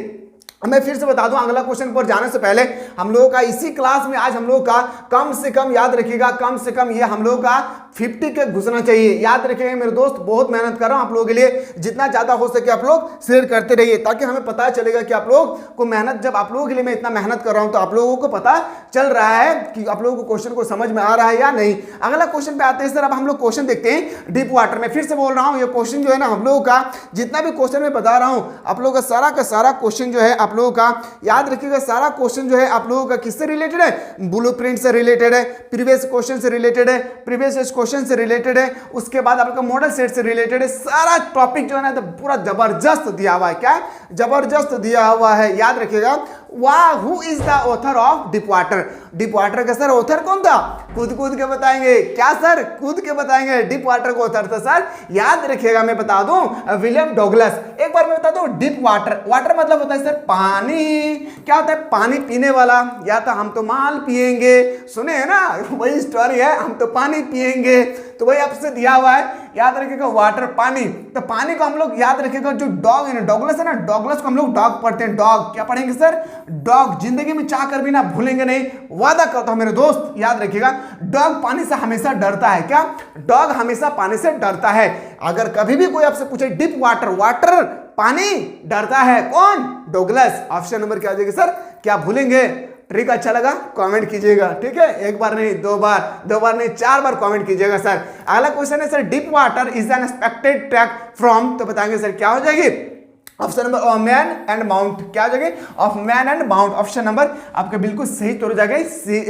मैं फिर से बता दूं, अगला क्वेश्चन पर जाने से पहले हम लोगों का इसी क्लास में आज हम लोगों का कम से कम याद रखिएगा, कम से कम ये हम लोगों का 50 के घुसना चाहिए। याद रखिएगा मेरे दोस्त, बहुत मेहनत कर रहा हूं आप लोगों के लिए, जितना ज्यादा हो सके आप लोग शेयर करते रहिए ताकि हमें पता चलेगा कि आप लोग को मेहनत, जब आप लोगों के लिए मैं इतना मेहनत कर रहा हूं तो आप लोगों को पता चल रहा है कि आप लोगों को क्वेश्चन को समझ में आ रहा है या नहीं। अगला क्वेश्चन पे आते हैं सर। अब हम लोग क्वेश्चन देखते हैं डीप वाटर में। फिर से बोल रहा हूं, ये क्वेश्चन जो है ना हम लोगों का जितना भी क्वेश्चन मैं बता रहा हूं आप लोगों का सारा क्वेश्चन जो है आप लोगों का याद रखिएगा, सारा क्वेश्चन जो है आप लोगों का किससे रिलेटेड है? ब्लूप्रिंट से रिलेटेड है, प्रीवियस क्वेश्चन से रिलेटेड है, प्रीवियस क्वेश्चन से रिलेटेड है, उसके बाद आपका मॉडल सेट से रिलेटेड है। सारा टॉपिक जो है ना तो पूरा जबरदस्त दिया हुआ है। क्या? जबरदस्त दिया हुआ है। याद रखिएगा, वाह, who is the author of deep water? Deep water का सर ऑथर कौन था? कूद के बताएंगे। क्या सर? कूद के बताएंगे। डीप वाटर का ऑथर था सर, याद रखिएगा, मैं बता दूं, विलियम डॉगलस। एक बार मैं बता दूं, डीप वाटर, वाटर मतलब होता है सर पानी। क्या होता है? पानी पीने वाला। या तो हम तो माल पिएंगे, सुने है ना, वही स्टोरी है, हम तो पानी पिएंगे, तो वही आपसे दिया हुआ है। याद रखिएगा वाटर, पानी। तो पानी को हम लोग याद रखिएगा, जो डॉग है ना, डॉगलस है ना, डॉगलस को हम लोग डॉग पढ़ते हैं। डॉग क्या पढ़ेंगे सर? डॉग। जिंदगी में चाह कर भी ना भूलेंगे नहीं, वादा करता हूं मेरे दोस्त। याद रखिएगा, डॉग पानी से हमेशा डरता है। क्या? डॉग हमेशा पानी से डरता है। अगर कभी भी कोई आपसे पूछे डीप वाटर, वाटर पानी, डरता है कौन? डॉगलस। ऑप्शन नंबर क्या आ जाएगा सर? क्या भूलेंगे? ट्रिक अच्छा लगा कमेंट कीजिएगा। ठीक है, एक बार नहीं, दो बार नहीं, 4 बार कमेंट कीजिएगा सर। अगला क्वेश्चन है सर, deep water is an expected track from, तो बताएंगे सर क्या हो जाएगी? Option number man and mount. क्या हो जाएगी? Of man and mount. Option number आपका बिल्कुल सही तो हो जाएगा,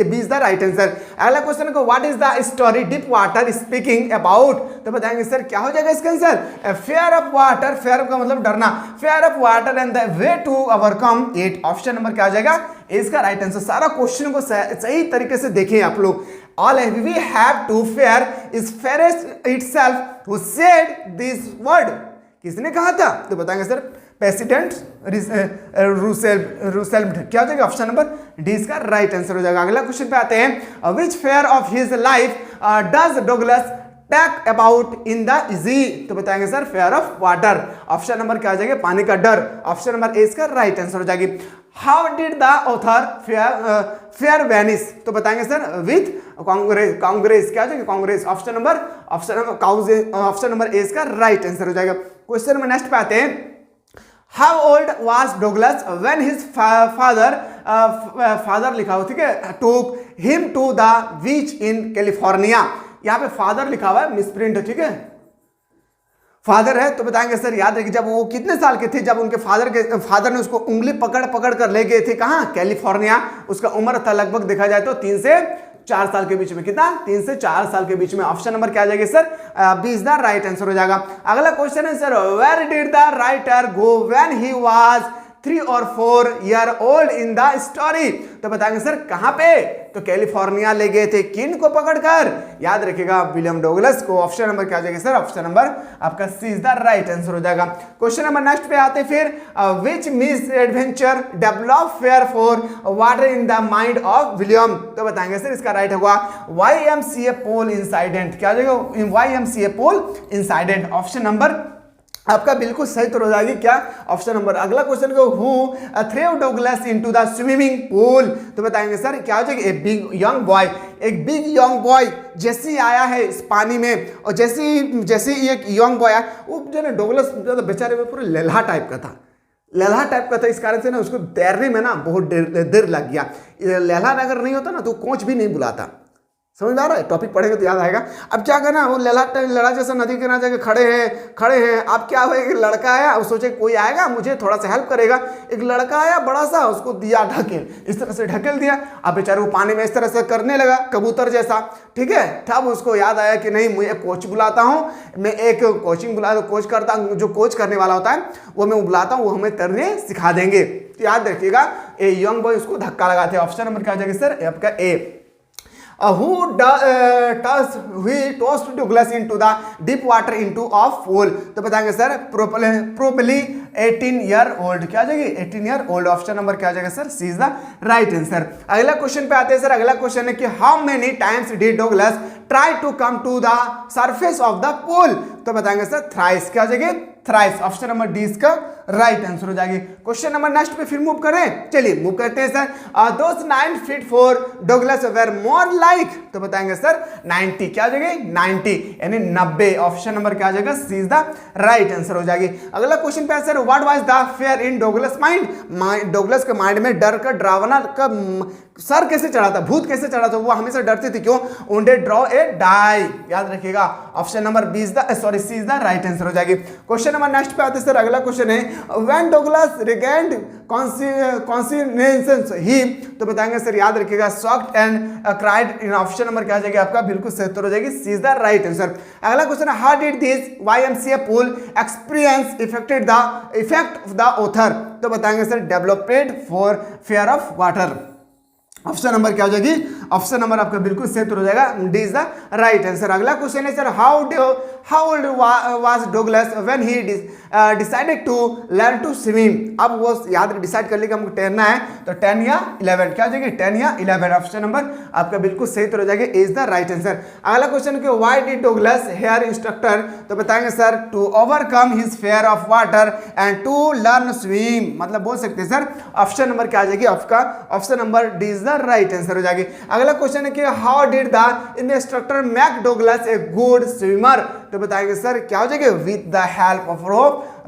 B is the right answer. अगला क्वेश्चन को, what is the story deep water speaking about, तो बताएंगे सर क्या हो जाएगा इसका answer? Fair of water. Fear का मतलब डरना। Fear of water and the way to overcome it. Option number क्या हो जाएगा? इसका राइट आंसर। सारा क्वेश्चन को सही तरीके से देखें आप लोग। All we have to fear is fearest itself who said this word. किसने कहा था? तो बताएंगे सर प्रेसिडेंट रूसेल्ट। क्या हो जाएगा? ऑप्शन नंबर डी इसका राइट आंसर हो जाएगा। अगला क्वेश्चन पे आते हैं, which fear of his life does Douglas talk about in the essay, तो बताएंगे sir fear of water. Option number क्या हो जाएगा? पानी का डर। ऑप्शन नंबर ए इसका राइट आंसर हो जाएगी। How did the author fair Venice, तो बताएंगे सर विथ कांग्रेस, कांग्रेस क्या हो जाएगा कांग्रेस, ऑप्शन नंबर ए इसका राइट आंसर हो जाएगा। क्वेश्चन नंबर नेक्स्ट पे आते हैं, how old was Douglas when his father लिखा हो, ठीक है, took him to the beach in California, यहाँ पे फादर लिखा हुआ है मिसप्रिंट है, ठीक है, फादर है, तो बताएंगे सर याद रखिए जब वो कितने साल के थे जब उनके फादर ने उसको उंगली पकड़ पकड़ कर ले गए थे कहाँ, कैलिफोर्निया। उसका उम्र था लगभग देखा जाए तो 3 से 4 साल के बीच में, कितना 3 से 4 साल के बीच में। ऑप्शन नंबर क्या आ जाएगा sir B is the right answer हो जाएगा। अगला क्वेश्चन है sir, where did the writer go when he was 3 और 4 year old in the story, तो बताएंगे सर कहां पे, तो कैलिफोर्निया ले गए थे, किन को पकड़कर, याद रखिएगा विलियम डोगलस को। ऑप्शन नंबर क्या हो जाएगा सर, ऑप्शन नंबर आपका सी इज द राइट आंसर हो जाएगा। क्वेश्चन नंबर नेक्स्ट पे आते फिर, which miss adventure develop fair for water in the mind of William, तो बताएंगे सर इसका राइट होगा YMCA पोल इंसाइडेंट, क्या हो जाएगा YMCA pool incident. Option number आपका बिल्कुल सही तो हो जाएगी क्या, ऑप्शन नंबर। अगला क्वेश्चन को who threw Douglas into the swimming pool, तो बताएंगे सर क्या हो जाएगा, एक बिग यंग बॉय जैसे ही आया है इस पानी में, और जैसे ही एक यंग बॉय आया, वो जो ना डोगलस बेचारे में पूरे लेल्हा टाइप का था, इस कारण से ना उसको तैरने में ना बहुत देर लग गया। लेल्हा अगर नहीं होता ना तो कोच भी नहीं बुलाता, समझ में आ रहा है, टॉपिक पढ़ेंगे तो याद आएगा। अब क्या करना, वो लड़ा जैसा नदी के ना जाके खड़े हैं। अब क्या हुआ, एक लड़का आया, वो सोचे कोई आएगा मुझे थोड़ा सा हेल्प करेगा, एक लड़का आया बड़ा सा, उसको दिया ढकेल, इस तरह से ढकेल दिया। अब बेचारे वो पानी में इस तरह से करने लगा कबूतर जैसा, ठीक है। तब उसको याद आया कि नहीं मुझे कोच बुलाता हूँ, मैं एक कोच करता हूँ, जो कोच करने वाला होता है वो मैं बुलाता हूँ, वो हमें तैरने सिखा देंगे। तो याद रखिएगा ए यंग बॉय उसको धक्का लगाते हैं। ऑप्शन नंबर क्या हो जाएगा सर आपका ए। Who tossed Douglas into the deep water into a pool, तो बताएंगे सर probably 18 year old, क्या आ जाएगी 18 year old। ऑप्शन नंबर क्या आ जाएगा sir C is the right answer. अगला क्वेश्चन पे आते हैं सर, अगला क्वेश्चन है कि how many times did Douglas try to come to the surface of the pool, तो बताएंगे सर थ्राइस, क्या आ जाएगी थ्राइस। ऑप्शन नंबर डी इसका राइट आंसर हो जाएगी। क्वेश्चन नंबर नेक्स्ट पे फिर मूव करें, चलिए मूव करते हैं sir. Those 9 feet 4 Douglas were more like, तो बताएंगे सर 90, क्या आ जाएगी 90 यानी 90। ऑप्शन नंबर क्या आ जाएगा C is the right answer हो जाएगी। अगला क्वेश्चन पे sir, what was the fair in Douglas mind, Douglas के माइंड में डर का डरावना का सर कैसे चढ़ा था, भूत कैसे चढ़ा था, वो हमेशा डरते थे, क्यों, उन्हें ड्रॉ ए डाई, याद रखिएगा। Option number B is the C is the right answer हो जाएगी। क्वेश्चन नंबर नेक्स्ट पे आते सर, अगला क्वेश्चन है व्हेन डोगलस रिगेन्ड कॉन्शियसनेस ही, तो बताएंगे सर याद रखिएगा shocked and cried. In option number क्या आ जाएगा आपका बिल्कुल सही उत्तर हो जाएगी C is the right answer. अगला क्वेश्चन है how did this YMCA pool experience effect of the author, तो बताएंगे sir developed for fair of water. Option number क्या हो जाएगी, ऑप्शन नंबर आपका बिल्कुल सही उत्तर हो जाएगा D is the right answer. अगला क्वेश्चन है sir how old was Douglas when he decided to learn to swim. अब वो याद डिसाइड कर लिया हमको तैरना है, तो 10 या 11, क्या हो जाएगी 10 या 11। ऑप्शन नंबर आपका बिल्कुल सही उत्तर हो जाएगा इज द राइट आंसर। अगला क्वेश्चन है why did Douglas hire instructor, तो बताएंगे sir to overcome his fear of water and to learn swim, मतलब बोल सकते हैं सर ऑप्शन नंबर क्या आ जाएगी आपका option number D is the right answer हो जाएगी। अगला क्वेश्चन है कि how did the instructor make Douglas a good swimmer, तो बताएंगे सर क्या हो जाएगा with the help of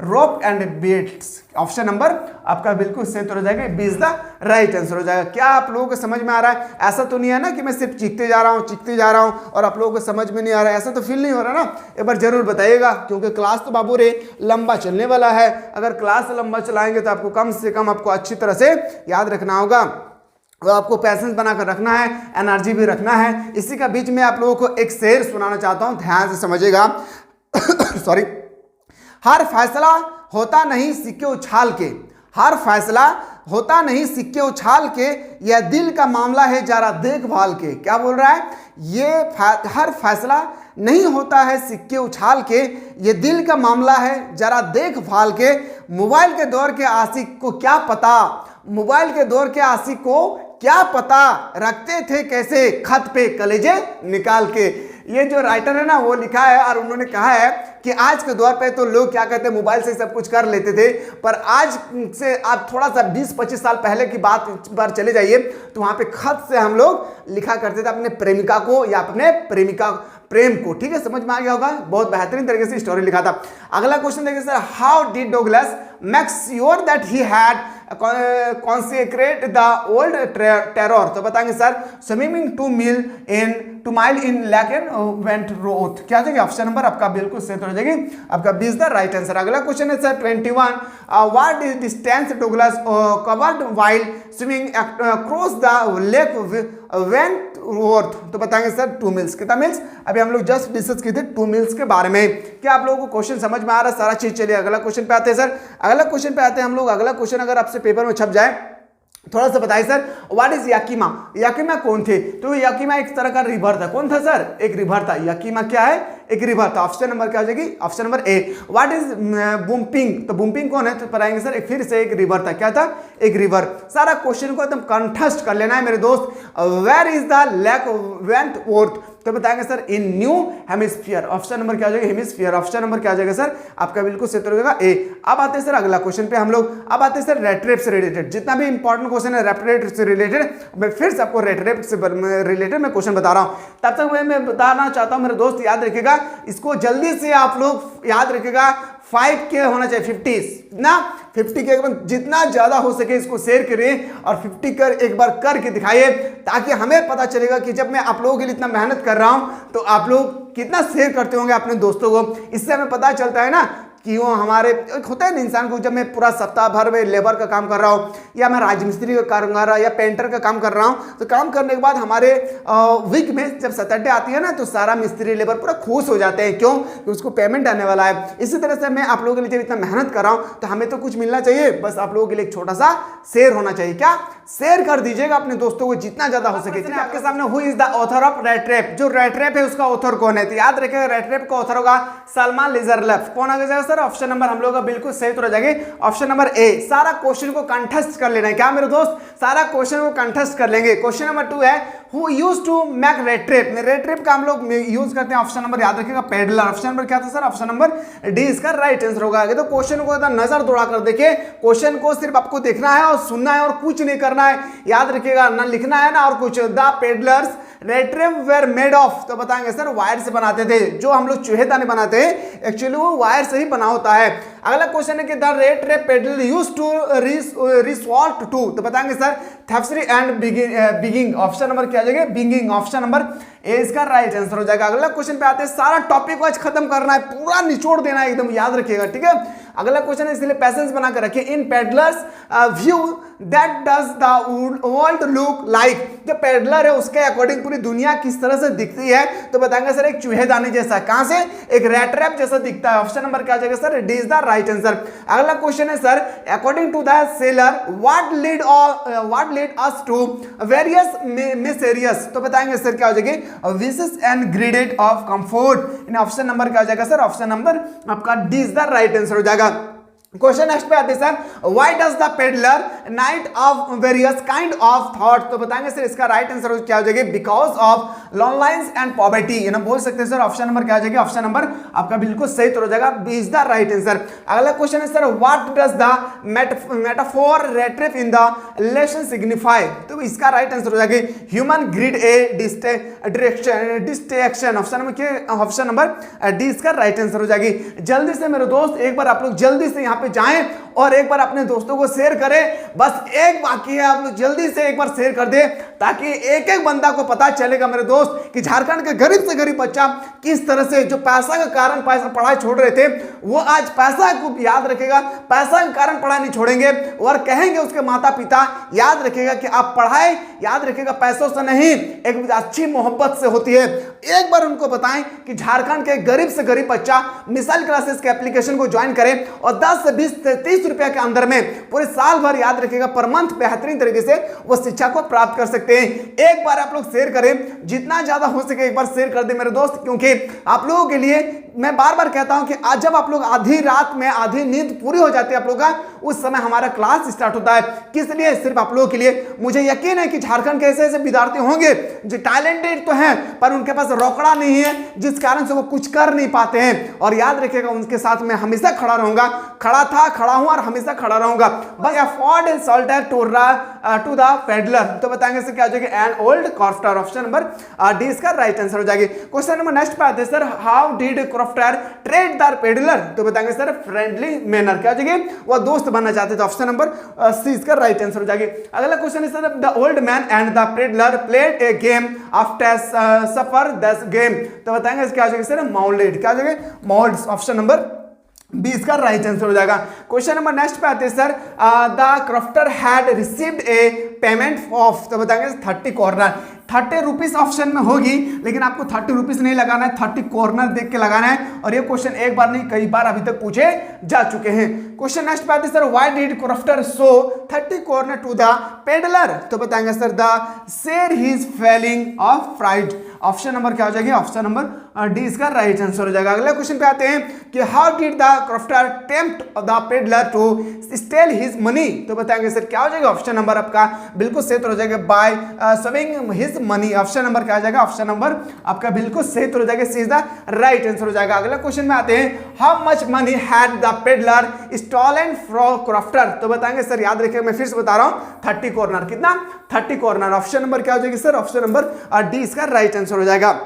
rope and belts. Option number आपका बिल्कुल सही उत्तर हो जाएगा B is the right answer हो जाएगा। क्या आप लोगों को समझ में आ रहा है? ऐसा तो नहीं है ना कि मैं सिर्फ चीखते जा रहा हूं और आप लोगों को समझ में नहीं आ रहा है, ऐसा तो फील नहीं हो रहा ना? एक बार जरूर बताइएगा, क्योंकि क्लास तो बाबू रे लंबा चलने वाला है। अगर क्लास लंबा चलाएंगे तो आपको कम से कम आपको अच्छी तरह से याद रखना होगा, तो आपको पैसेंस बनाकर रखना है, एनर्जी भी रखना है। इसी का बीच में आप लोगों को एक शेर सुनाना चाहता हूं, ध्यान से समझिएगा। सॉरी। हर फैसला होता नहीं सिक्के उछाल के, हर फैसला होता नहीं सिक्के उछाल के, यह दिल का मामला है जरा देखभाल के। क्या बोल रहा है? ये हर फैसला नहीं होता है सिक्के उछाल के, ये दिल का मामला है जरा देखभाल के। मोबाइल के दौर के आशिक को क्या पता, मोबाइल के दौर के आशिक को क्या पता, रखते थे कैसे खत पे कलेजे निकाल के। ये जो राइटर है ना वो लिखा है और उन्होंने कहा है कि आज के दौर पे तो लोग क्या कहते हैं मोबाइल से सब कुछ कर लेते थे, पर आज से आप थोड़ा सा 20-25 साल पहले की बात पर चले जाइए तो वहां पे खत से हम लोग लिखा करते थे अपने प्रेमिका को या अपने प्रेमिका प्रेम को। ठीक है, समझ में आ गया होगा, बहुत बेहतरीन तरीके से स्टोरी लिखा था। अगला क्वेश्चन देखिए sir, how did Douglas make sure that he had consecrate the old terror? तो बताएंगे sir, swimming two mile in lake and Wentworth. क्या जाएगी ऑप्शन नंबर आपका बिल्कुल सही हो जाएगी, आपका 20 द राइट आंसर। अगला क्वेश्चन है sir 21, what is distance Douglas covered while swimming across the lake went Roth? तो बताएंगे सर 2 मील्स। कितना मील्स? अभी हम लोग जस्ट डिस्कस किए थे 2 मील्स के बारे में। क्या आप लोगों को क्वेश्चन समझ में आ रहा है सारा चीज? चलिए अगला क्वेश्चन पे आते हैं सर। अगला क्वेश्चन पे आते हैं हम लोग। अगला क्वेश्चन अगर आपसे पेपर में छप जाए थोड़ा सा बताइए सर, व्हाट इज याकीमा? याकीमा कौन थे? तो याकीमा एक तरह का रिवर था। कौन था सर? एक रिवर था। याकीमा क्या है? एक रिवर था। ऑप्शन नंबर क्या हो जाएगी? Option number A. What is bumping? तो बुम्पिंग कौन है? तो बताएंगे सर फिर से एक रिवर था। क्या था? एक रिवर। सारा क्वेश्चन को एकदम कंठस्थ कर लेना है मेरे दोस्त। Where is the lake Wentworth? तो बताएंगे sir in new hemisphere. Option number क्या हो जाएगा? हेमिस्फीयर। ऑप्शन नंबर क्या हो जाएगा सर? आपका बिल्कुल सही हो जाएगा ए। अब आते हैं सर अगला क्वेश्चन पे हम लोग। अब आते हैं सर रेट रेप से रिलेटेड। जितना भी इंपॉर्टेंट क्वेश्चन है रेट रेप से रिलेटेड, मैं फिर से आपको रेट रेप से रिलेटेड मैं क्वेश्चन बता रहा हूं। तब तक मैं बताना चाहता हूं मेरे दोस्त, याद रखिएगा इसको जल्दी से आप लोग याद रखिएगा। 5 के होना चाहिए, 50 ना, 50 के जितना ज्यादा हो सके इसको शेयर करिए और 50 कर एक बार करके दिखाइए, ताकि हमें पता चलेगा कि जब मैं आप लोगों के लिए इतना मेहनत कर रहा हूं तो आप लोग कितना शेयर करते होंगे अपने दोस्तों को। इससे हमें पता चलता है ना कि वो हमारे होता है ना इंसान को, जब मैं पूरा सप्ताह भर में लेबर का काम कर रहा हूँ या मैं राजमिस्त्री का काम कर रहा हूँ या पेंटर का काम कर रहा हूँ, तो काम करने के बाद हमारे वीक में जब सैटरडे आती है ना तो सारा मिस्त्री लेबर पूरा खुश हो जाते हैं। क्यों? कि उसको पेमेंट आने वाला है। इसी तरह से मैं आप लोगों के लिए जब इतना मेहनत कर रहा हूँ तो हमें तो कुछ मिलना चाहिए, बस आप लोगों के लिए एक छोटा सा शेयर होना चाहिए। क्या? शेयर कर दीजिएगा अपने दोस्तों को जितना ज्यादा हो सके। आपके सामने who is the author of rate rape? जो रेट रेप है उसका ऑथर कौन है? तो याद रखिएगा रेट रेप का ऑथर होगा सलमान लिजरलेफ। कौन आ जाएगा सर? ऑप्शन नंबर हम लोग का बिल्कुल सही तो जाएगी, ऑप्शन नंबर ए। सारा क्वेश्चन को कंठस्थ कर लेना है। क्या मेरे दोस्त? सारा क्वेश्चन को कंठस्थ कर लेंगे। क्वेश्चन नंबर 2 है who used to make rat trap? Rat trap का हम लोग यूज करते हैं, ऑप्शन नंबर याद रखिएगा पेडलर। ऑप्शन नंबर क्या था सर? ऑप्शन नंबर डी इसका राइट आंसर होगा। तो क्वेश्चन को नजर दौड़ा कर देखिए, क्वेश्चन को सिर्फ आपको देखना है और सुनना है और कुछ नहीं करना है। याद रखिएगा ना लिखना है ना और कुछ। The peddlers rate trip were made of? तो बताएंगे सर वायर से बनाते थे। जो हम लोग चूहेदानी बनाते हैं एक्चुअली वो वायर से ही बना होता है। अगला क्वेश्चन है कि the rat trap peddler used to resort to? तो बताएंगे sir thievery and begging. Option number क्या आ जाएगा? बिगिंग। ऑप्शन नंबर ए इसका राइट आंसर हो जाएगा। अगला क्वेश्चन पे आते हैं। सारा टॉपिक को आज खत्म करना है, पूरा निचोड़ देना है एकदम, याद रखिएगा। ठीक है, अगला क्वेश्चन है इसलिए पैसेंस बना कर रखिए। In peddler's view that does the world look like? जो पेडलर है उसके अकॉर्डिंग पूरी दुनिया किस तरह से दिखती है? तो बताएंगे सर एक चूहेदानी जैसा। कहां से? एक रेट रैप जैसा दिखता है। ऑप्शन नंबर क्या आ जाएगा sir? D is the right answer. अगला क्वेश्चन है sir according to the seller what lead us to various miseries? तो बताएंगे सर क्या हो जाएगी? Wishes and graded of comfort. इन ऑप्शन नंबर क्या हो जाएगा सर? ऑप्शन नंबर आपका D is the right answer हो जाएगा। क्वेश्चन नेक्स्ट पे आते हैं sir why does the peddler night of various kind of thought? तो बताएंगे सर इसका राइट आंसर क्या हो जाएगा? Because of loneliness and poverty. ये ना बोल सकते हैं सर। ऑप्शन नंबर क्या आ जाएगा? ऑप्शन नंबर आपका बिल्कुल सही तो हो जाएगा, B is the right answer. अगला क्वेश्चन है sir what does the metaphor rat trap in the lesson signify? तो इसका राइट आंसर हो जाएगा human greed a distraction. Option number क्या? ऑप्शन नंबर डी इसका राइट आंसर हो जाएगी। जल्दी से मेरे दोस्त एक बार आप लोग जल्दी से यहाँ पे जाएं और एक बार अपने दोस्तों को शेयर करें। बस एक बाकी है, आप लोग जल्दी से एक बार शेयर कर दे ताकि एक एक बंदा को पता चलेगा मेरे दोस्त कि झारखंड के गरीब से गरीब बच्चा किस तरह से जो पैसा के कारण पढ़ाई छोड़ रहे थे वो आज पैसा को याद रखेगा, पैसा के कारण पढ़ाई नहीं छोड़ेंगे और कहेंगे उसके माता पिता याद रखेगा कि आप पढ़ाई याद रखेगा पैसों से नहीं एक अच्छी मोहब्बत से होती है। एक बार उनको बताएं कि झारखंड के गरीब से गरीब बच्चा मिसाइल क्लासेस के एप्लीकेशन को ज्वाइन करें और 10 से 20 से 30 रुपया के अंदर में पूरे साल भर याद रखिएगा पर मंथ बेहतरीन तरीके से वो शिक्षा को प्राप्त कर सकते हैं। एक बार आप लोग शेयर करें, जितना ज्यादा हो सके एक बार शेयर कर दे मेरे दोस्त, क्योंकि आप लोगों के लिए मैं बार बार कहता हूं कि आज जब आप लोग आधी रात में आधी नींद पूरी हो जाती है आप लोग का, उस समय हमारा क्लास स्टार्ट होता है। किस लिए? सिर्फ आप लोगों के लिए। मुझे यकीन है कि झारखंड के ऐसे ऐसे विद्यार्थी होंगे जो टैलेंटेड तो हैं पर उनके पास रोकड़ा नहीं है, जिस कारण से वो कुछ कर नहीं पाते हैं। और याद रखिएगा, उनके साथ मैं हमेशा खड़ा रहूंगा, खड़ा था, खड़ा हूं और हमेशा खड़ा रहूंगा। बस offered shelter to the peddler, तो बताएंगे सर क्या हो जाएगा? An old crofter. Option number D इसका राइट आंसर हो जाएगी। क्वेश्चन नंबर नेक्स्ट पे आते हैं sir, how did crofter treat the peddler, तो बताएंगे सर फ्रेंडली मैनर। क्या हो जाएगी? वो दोस्त बनना चाहते थे। ऑप्शन नंबर सी इसका राइट आंसर हो जाएगी। अगला क्वेश्चन है sir, the old man and the peddler played a game after supper this game, तो बताएंगे क्या हो जाएगा सर? माउलेड। क्या हो जाएगा? माउल्ड। ऑप्शन नंबर 20 का राइट आंसर हो जाएगा। क्वेश्चन नंबर नेक्स्ट पे आते हैं sir, the crofter had received A payment of, तो बताएंगे 30 कॉर्नर। 30 रुपीज ऑप्शन में होगी, लेकिन आपको 30 रुपीज नहीं लगाना है, 30 कॉर्नर देख के लगाना है। और ये क्वेश्चन एक बार नहीं कई बार अभी तक पूछे जा चुके हैं। क्वेश्चन नेक्स्ट पे आते हैं sir, why did crofter show 30 corner to the peddler, तो बताएंगे sir the share his feeling of fried. Option number क्या हो जाएगी? ऑप्शन नंबर डी इसका राइट आंसर हो जाएगा। अगले क्वेश्चन पे आते हैं कि how did the crofter tempt the peddler to steal his money, तो बताएंगे सर क्या हो जाएगा? ऑप्शन नंबर आपका बिल्कुल सही हो जाएगा, by swing his money. Option number क्या आ जाएगा? ऑप्शन नंबर आपका बिल्कुल सही हो जाएगा, C is the right answer हो जाएगा। अगले क्वेश्चन में आते हैं, how much money had the peddler stolen from crofter, तो बताएंगे सर याद रखिए, मैं फिर से बता रहा हूं 30 कॉर्नर। कितना? 30 कॉर्नर। ऑप्शन नंबर क्या हो जाएगी सर? ऑप्शन नंबर डी इसका राइट आंसर हो जाएगा।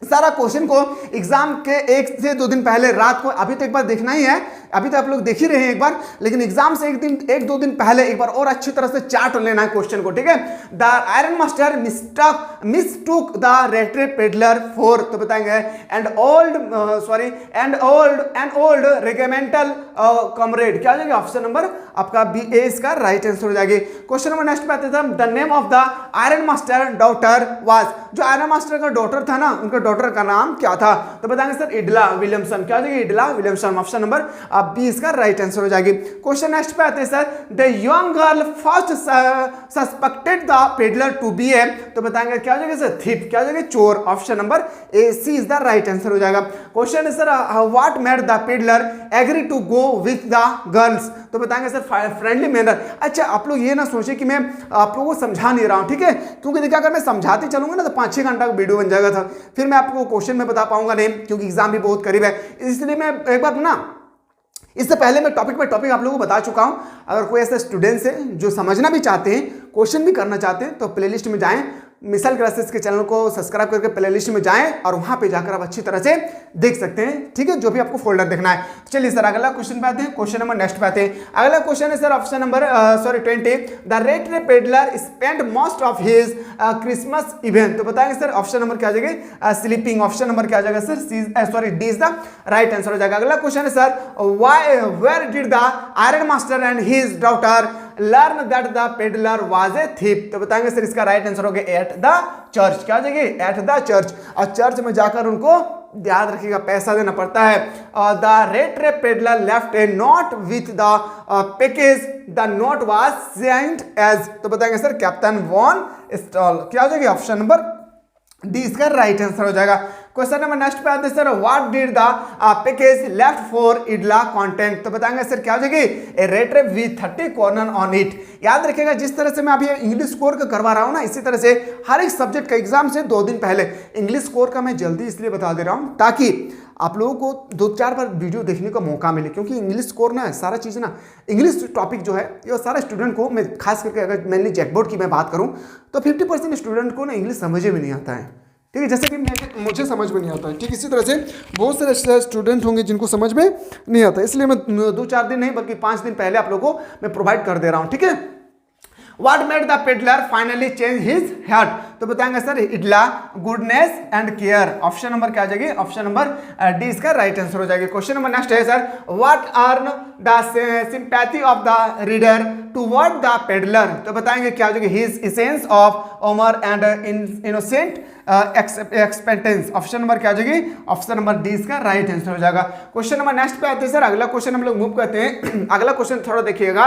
सारा क्वेश्चन को एग्जाम के 1 से 2 दिन पहले रात को, अभी तो एक बार देखना ही है, अभी तो आप लोग देख ही रहे हैं एक बार, लेकिन एग्जाम से 1-2 दिन पहले एक बार और अच्छी तरह से चार्ट लेना है क्वेश्चन को, ठीक है। The iron master mistook the rattrap peddler for, तो बताएंगे एंड ओल्ड रेगिमेंटल कॉमरेड। क्या हो जाएगा? ऑप्शन नंबर आपका बी ए इसका राइट आंसर हो जाएगी। क्वेश्चन नंबर नेक्स्ट पे आते हैं, the name of the iron master daughter was, जो आयरन मास्टर का डॉटर था ना, उनका डॉटर का नाम क्या था, तो बताएंगे सर इडला विलियमसन। क्या हो जाएगी? Edla Williamson. Option number B इसका राइट आंसर हो जाएगी। क्वेश्चन नेक्स्ट पे आते हैं sir, the young girl first suspected the peddler to be a, तो बताएंगे क्या हो जाएगा सर? थीफ। क्या हो जाएगा? चोर। Option number A C is the right answer हो जाएगा। क्वेश्चन है sir, what made the peddler agree to go with the girls, तो बताएंगे सर फ्रेंडली मैनर। अच्छा, आप लोग ये ना सोचे कि मैं आप लोगों को समझा नहीं रहा हूं, ठीक है, क्योंकि देखिए अगर मैं समझाते चलूंगा ना तो 5-6 घंटा का वीडियो बन जाएगा था, फिर मैं आपको क्वेश्चन में बता पाऊंगा नहीं, क्योंकि एग्जाम भी बहुत करीब है। इसलिए मैं एक बार ना, इससे पहले मैं टॉपिक आप लोगों को बता चुका हूं। अगर कोई ऐसे स्टूडेंट्स हैं जो समझना भी चाहते हैं, क्वेश्चन भी करना चाहते हैं, तो प्लेलिस्ट में जाएं, मिसाइल क्लासेस के चैनल को सब्सक्राइब करके प्लेलिस्ट में जाएं और वहां पे जाकर आप अच्छी तरह से देख सकते हैं, ठीक है, जो भी आपको फोल्डर देखना है। चलिए सर अगला क्वेश्चन पे आते हैं, क्वेश्चन नंबर नेक्स्ट पे आते हैं। अगला क्वेश्चन है sir option number 20, the rattrap peddler spend most of his Christmas event, तो बताएंगे सर ऑप्शन नंबर क्या आ जाएगा? स्लीपिंग। ऑप्शन नंबर क्या आ जाएगा sir? D is the right answer हो जाएगा। अगला क्वेश्चन है sir, where did the iron master and his daughter learn that the peddler was a thief, तो बताएंगे सर इसका राइट आंसर हो गया एट द चर्च। क्या हो जाएगी? At the church. और चर्च में जाकर उनको याद रखिएगा पैसा देना पड़ता है। The rattrap peddler left a note with the package, the note was sent as, तो बताएंगे सर कैप्टन वॉन स्टॉल। क्या हो जाएगी? ऑप्शन नंबर डी इसका राइट आंसर हो जाएगा। क्वेश्चन नंबर नेक्स्ट पे आते हैं sir, what did the package left for Edla content, तो बताएंगे सर क्या हो जाएगी? ए rattrap with 30 corner on it. याद रखिएगा जिस तरह से मैं अभी इंग्लिश स्कोर का करवा रहा हूं ना, इसी तरह से हर एक सब्जेक्ट का एग्जाम से 2 दिन पहले इंग्लिश स्कोर का मैं जल्दी इसलिए बता दे रहा हूं ताकि आप लोगों को 2-4 बार वीडियो देखने का मौका मिले, क्योंकि इंग्लिश स्कोर ना सारा चीज़ ना, इंग्लिश टॉपिक जो है ये सारा स्टूडेंट को, मैं खास करके अगर मैंने जैकबोर्ड की मैं बात करूं तो 50% स्टूडेंट को ना इंग्लिश समझ में नहीं आता है, ठीक है, जैसे कि मुझे समझ में नहीं आता है, ठीक इसी तरह से बहुत सारे स्टूडेंट होंगे जिनको समझ में नहीं आता, इसलिए मैं 2-4 दिन नहीं बल्कि 5 दिन पहले आप लोगों को मैं प्रोवाइड कर दे रहा हूँ, ठीक है। What made the peddler finally change his heart, तो बताएंगे sir Edla goodness and care. Option number क्या आ जाएगी? ऑप्शन नंबर डी इसका राइट आंसर हो जाएगी। क्वेश्चन नंबर नेक्स्ट है sir, what earn the sympathy of the reader toward the peddler, तो बताएंगे क्या हो जाएगी? His essence of humour and innocent expectance. Option number क्या हो जाएगी? ऑप्शन नंबर डी इसका राइट आंसर हो जाएगा। क्वेश्चन नंबर नेक्स्ट पे आते हैं सर। अगला क्वेश्चन हम लोग मूव करते हैं। अगला क्वेश्चन थोड़ा देखिएगा।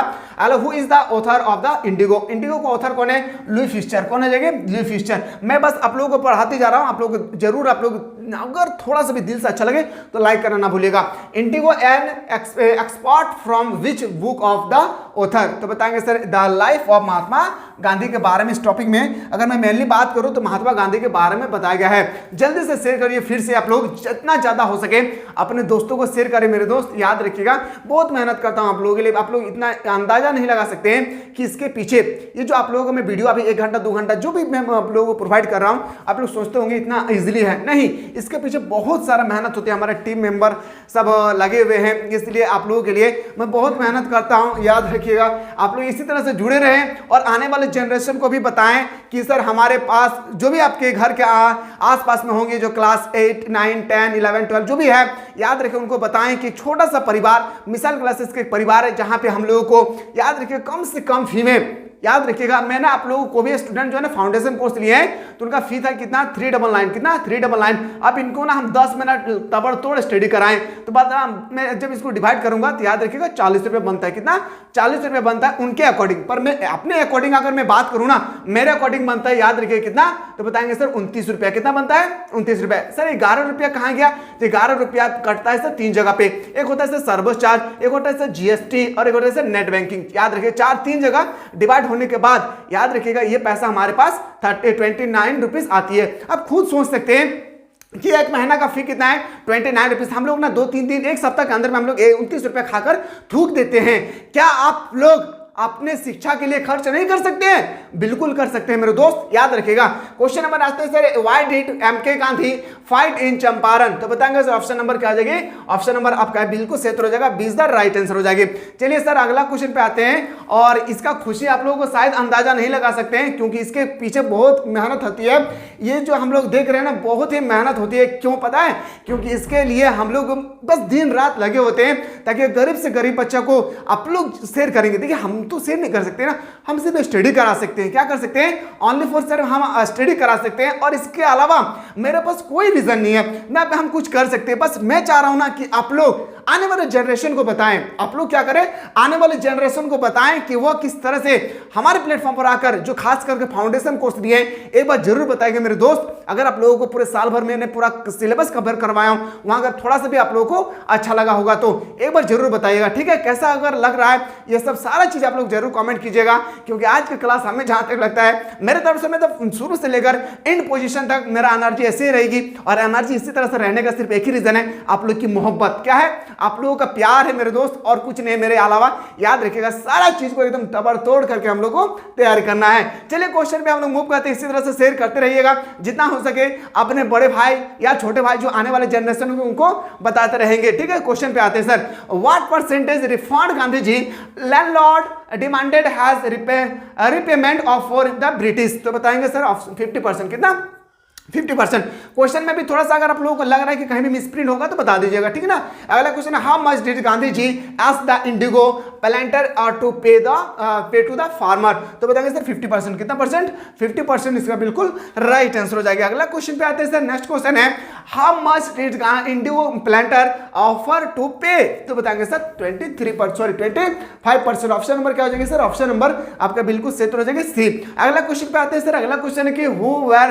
Who is the author of the Indigo? Indigo का ऑथर कौन है? Louis Fischer. कौन है जाएंगे? Louis Fischer. मैं बस आप लोगों को पढ़ाते जा रहा हूं, आप लोग जरूर, आप लोग अगर थोड़ा सा भी दिल से अच्छा लगे तो लाइक करना ना भूलिएगा। Indigo an export from which book of the author? तो बताएंगे sir the life of Mahatma Gandhi के बारे में। इस टॉपिक में अगर मैं मेनली बात करूं तो महात्मा गांधी के बारे में बताया गया है। जल्दी से शेयर करिए, फिर से आप लोग जितना ज्यादा हो सके अपने दोस्तों को शेयर करें। मेरे दोस्त याद रखिएगा, बहुत मेहनत करता हूं आप लोगों के लिए। आप लोग इतना अंदाजा नहीं लगा सकते हैं कि इसके पीछे ये जो आप लोगों को मैं वीडियो अभी 1 घंटा 2 घंटा जो भी मैं आप लोगों को प्रोवाइड कर रहा हूं, आप लोग सोचते होंगे इतना इजीली है। नहीं, इसके पीछे बहुत सारा मेहनत होती है। हमारे टीम मेंबर सब लगे हुए हैं, इसलिए आप लोगों के लिए मैं बहुत मेहनत करता हूं। याद रखिएगा, आप लोग इसी तरह से जुड़े रहें और आने वाले जनरेशन को भी बताएं कि सर हमारे पास जो भी आपके घर के आसपास में होंगे, जो क्लास 8 9 10 11 12 जो भी है, याद रखें उनको बताएं कि छोटा सा परिवार मिसाल क्लासेस के परिवार है, जहां पे हम लोगों को याद रखिए कम से कम फी में, याद रखिएगा मैंने आप लोगों को भी स्टूडेंट जो है ना फाउंडेशन कोर्स लिए हैं तो उनका फी था कितना 399। कितना 399। अब इनको ना हम 10 मिनट ताबड़तोड़ स्टडी कराएं तो बाद मैं जब इसको डिवाइड करूंगा तो याद रखिएगा 40 रुपये बनता है। कितना? 40 रुपये बनता है उनके अकॉर्डिंग। पर मैं अपने अकॉर्डिंग अगर मैं बात करूं ना, मेरे अकॉर्डिंग बनता है, याद रखिए कितना? तो बताएंगे सर 29 रुपया। कितना बनता है? 29 रुपये। सर 11 रुपया कहाँ गया? तो 11 रुपया कटता है सर 3 जगह पे। एक होता है सर सर्विस चार्ज, एक होता है सर जीएसटी और एक होता है सर नेट बैंकिंग। याद रखिए 3 जगह डिवाइड होने के बाद याद रखिएगा ये पैसा हमारे पास 29 रुपीज आती है। अब खुद सोच सकते हैं कि एक महीना का फी कितना है? 29 रुपीज। हम लोग ना 2-3 दिन 1 सप्ताह के अंदर में हम लोग 29 रुपए खाकर थूक देते हैं। क्या आप लोग अपने शिक्षा के लिए खर्च नहीं कर सकते हैं? बिल्कुल कर सकते हैं मेरे दोस्त, याद रखिएगा। क्वेश्चन नंबर आते हैं sir, why did MK Gandhi fight in Champaran? तो बताएंगे सर ऑप्शन नंबर क्या आ जाएगी? ऑप्शन नंबर आपका बिल्कुल सही हो जाएगा, 20 द राइट आंसर हो जाएगी। चलिए सर अगला क्वेश्चन पे आते हैं और इसका खुशी आप लोगों को शायद अंदाजा नहीं लगा सकते हैं क्योंकि इसके पीछे बहुत मेहनत होती है। ये जो हम लोग देख रहे हैं ना, बहुत ही मेहनत होती है। क्यों पता है? क्योंकि इसके लिए हम लोग बस दिन रात लगे होते हैं ताकि गरीब से गरीब बच्चा को आप लोग शेयर करेंगे। देखिए हम तो शेयर नहीं कर सकते ना, हम सिर्फ स्टडी करा सकते हैं। क्या कर सकते हैं? ओनली फॉर सिर्फ हम स्टडी करा सकते हैं और इसके अलावा मेरे पास कोई रीजन नहीं है ना हम कुछ कर सकते हैं। बस मैं चाह रहा हूं ना कि आप लोग आने वाले जनरेशन को बताएं। आप लोग क्या करें? आने वाले जनरेशन को बताएं कि वो किस तरह से हमारे प्लेटफॉर्म पर आकर जो खास करके फाउंडेशन कोर्स दिए हैं, एक बार जरूर बताएंगे मेरे दोस्त। अगर आप लोगों को पूरे साल भर मैंने पूरा सिलेबस कवर करवाया हूं, वहां अगर थोड़ा सा भी आप लोगों को अच्छा लगा होगा तो एक बार जरूर बताइएगा, ठीक है? कैसा अगर लग रहा है ये सब सारा चीज आप लोग जरूर कमेंट कीजिएगा क्योंकि आज की क्लास हमें जहां तक लगता है मेरे तरफ से मैं तो शुरू से लेकर एंड पोजीशन तक मेरा एनर्जी ऐसे ही रहेगी और एनर्जी इसी तरह से रहने का सिर्फ एक ही रीजन है, आप लोग की मोहब्बत। क्या है? आप लोगों का प्यार है मेरे दोस्त और कुछ नहीं मेरे अलावा। याद रखिएगा सारा चीज को एकदम तबड़तोड़ करके हम लोग को तैयार करना है। चलिए क्वेश्चन पे हम लोग मूव करते हैं, इसी तरह से शेयर करते रहिएगा जितना हो सके अपने बड़े भाई या छोटे भाई जो आने वाले जनरेशन को उनको बताते रहेंगे, ठीक है? क्वेश्चन पे आते हैं sir, what percentage refund Gandhi ji landlord demanded has repayment of for the British? तो बताएंगे सर 50%। कितना? 50%। क्वेश्चन में भी थोड़ा सा अगर आप लोगों को लग रहा है कि कहीं भी मिसप्रिंट होगा तो बता दीजिएगा, ठीक है ना? अगला क्वेश्चन है, how much did Gandhi ji ask the indigo planter to pay to the farmer? तो बताएंगे सर 50%। कितना परसेंट? 50% इसका बिल्कुल राइट आंसर हो जाएगा। अगला क्वेश्चन पे आते हैं सर, नेक्स्ट क्वेश्चन है, how much did indigo planter offer to pay? तो बताएंगे सर 25%। ऑप्शन नंबर क्या हो जाएगी सर? ऑप्शन नंबर आपका बिल्कुल सही हो जाएगी, सी। अगला क्वेश्चन पे आते हैं सर, अगला क्वेश्चन है कि who were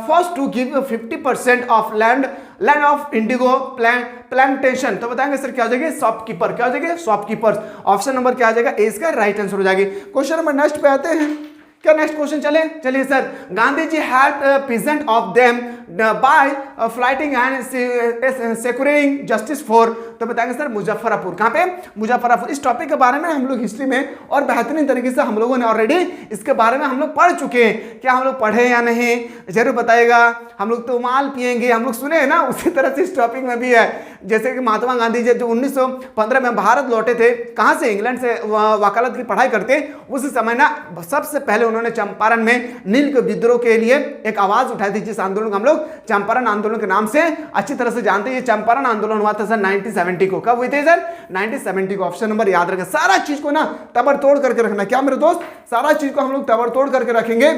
first to give 50% of land of indigo plantation? तो बताएंगे सर क्या हो जाएगी? शॉपकीपर। क्या हो जाएगी? शॉपकीपर। ऑप्शन नंबर क्या आ जाएगा? ए इसका राइट आंसर हो जाएगी। क्वेश्चन नंबर नेक्स्ट पे आते हैं, क्या नेक्स्ट क्वेश्चन चलिए sir, Gandhi ji help peasant of them by fighting and securing justice for? तो बताएंगे सर मुजफ्फरपुर। कहां पे? मुजफ्फरपुर। इस टॉपिक के बारे में हम लोग हिस्ट्री में और बेहतरीन तरीके से हम लोगों ने ऑलरेडी इसके बारे में हम लोग पढ़ चुके हैं। क्या हम लोग पढ़े या नहीं जरूर बताइएगा। हम लोग तो माल पिएंगे, हम लोग सुने हैं ना, उसी तरह से इस टॉपिक में भी है। जैसे कि महात्मा गांधी जी जो 1915 में भारत लौटे थे, कहां से? इंग्लैंड से वकालत की पढ़ाई करते, उस समय ना सबसे पहले उन्होंने चंपारण में नील के विद्रोह के लिए एक आवाज उठाई थी, जिस आंदोलन को हम लोग चंपारण आंदोलन के नाम से अच्छी तरह से जानते हैं। ये चंपारण आंदोलन हुआ था सर 1970 को। कब हुए थे सर? 1970 को। ऑप्शन नंबर याद रखें, सारा चीज को ना तबड़तोड़ करके रखना। क्या मेरे दोस्त? सारा चीज को हम लोग तबड़तोड़ करके रखेंगे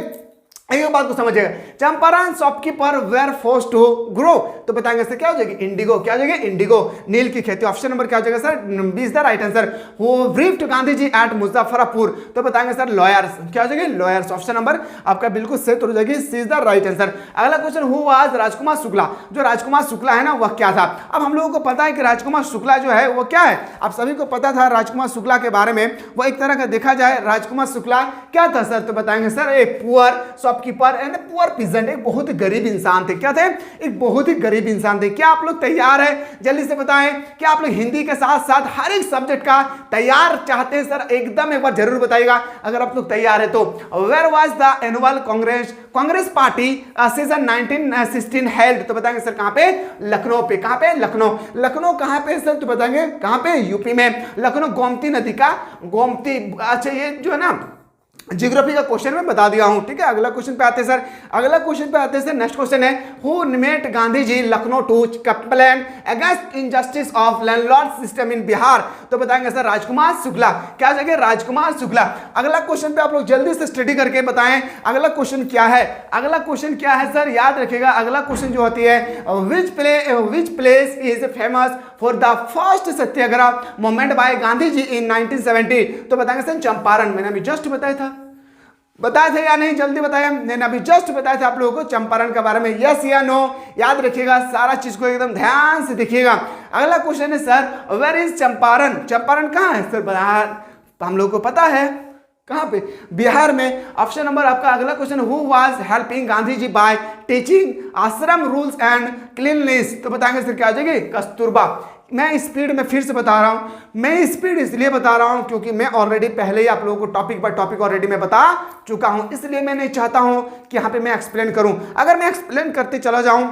एक बात को समझिएगा, Champaran shopkeeper were forced to grow, तो बताएंगे सर क्या हो जाएगी, इंडिगो, क्या हो जाएगी, इंडिगो, नील की खेती। ऑप्शन नंबर क्या हो जाएगा sir, B is the right answer. Who briefed Gandhi ji at Muzaffarpur, तो बताएंगे सर लॉयर्स, क्या हो जाएगी, लॉयर्स। ऑप्शन नंबर आपका बिल्कुल सही हो जाएगी, C is the right answer. अगला question, who was Rajkumar Shukla, जो राजकुमार शुक्ला है ना वह क्या था। अब हम लोगों को पता है कि राजकुमार शुक्ला जो है वो क्या है, आप सभी को पता था राजकुमार शुक्ला के बारे में। वो एक तरह का देखा जाए राजकुमार शुक्ला क्या था सर, तो बताएंगे सर एक poor shopkeeper and poor peasant, एक बहुत ही गरीब इंसान थे। क्या थे, एक बहुत ही गरीब इंसान थे। क्या आप लोग तैयार है, जल्दी से बताएं, क्या आप लोग हिंदी के साथ साथ हर एक सब्जेक्ट का तैयार चाहते हैं सर, एकदम एक बार जरूर बताइएगा अगर आप लोग तैयार है तो। Where was the annual Congress party session 1916 held, तो बताएंगे सर कहां पे, लखनऊ पे। कहां पे, लखनऊ। लखनऊ कहां पे सर, तो बताएंगे कहां पे, यूपी में। लखनऊ गोमती नदी का, गोमती, अच्छा ये जो है ना ज्योग्राफी का क्वेश्चन में बता दिया हूं, ठीक है। अगला क्वेश्चन पे आते हैं सर, अगला क्वेश्चन पे आते हैं सर। नेक्स्ट क्वेश्चन है, who met Gandhi ji Lucknow to complain against injustice of landlord system in Bihar, तो बताएंगे सर राजकुमार शुक्ला। क्या जगह, राजकुमार शुक्ला। अगला क्वेश्चन पे आप लोग जल्दी से स्टडी करके बताएं अगला क्वेश्चन क्या है। अगला क्वेश्चन क्या है सर, याद रखिएगा अगला क्वेश्चन जो होती है, which place is famous for the first satyagraha movement by Gandhi ji in 1970, तो बताएंगे सर चंपारण। मैंने अभी जस्ट बताया था, बताए थे या नहीं, जल्दी बताया, मैंने अभी जस्ट बताया था आप लोगों को चंपारण के बारे में, यस या नो, याद रखिएगा सारा चीज को एकदम ध्यान से देखिएगा। अगला क्वेश्चन है sir, where is Champaran, Champaran कहाँ है सर, बिहार, हम लोग को पता है कहां पे, बिहार में। ऑप्शन नंबर आपका अगला question, who was helping Gandhi ji by teaching ashram rules and cleanliness, तो बताएंगे सर क्या हो जाएगी, कस्तूरबा। मैं स्पीड में फिर से बता रहा हूं, मैं स्पीड इसलिए बता रहा हूं क्योंकि मैं ऑलरेडी पहले ही आप लोगों को टॉपिक बाय टॉपिक ऑलरेडी मैं बता चुका हूं, इसलिए मैं नहीं चाहता हूं कि यहां पे मैं एक्सप्लेन करूं। अगर मैं एक्सप्लेन करते चला जाऊं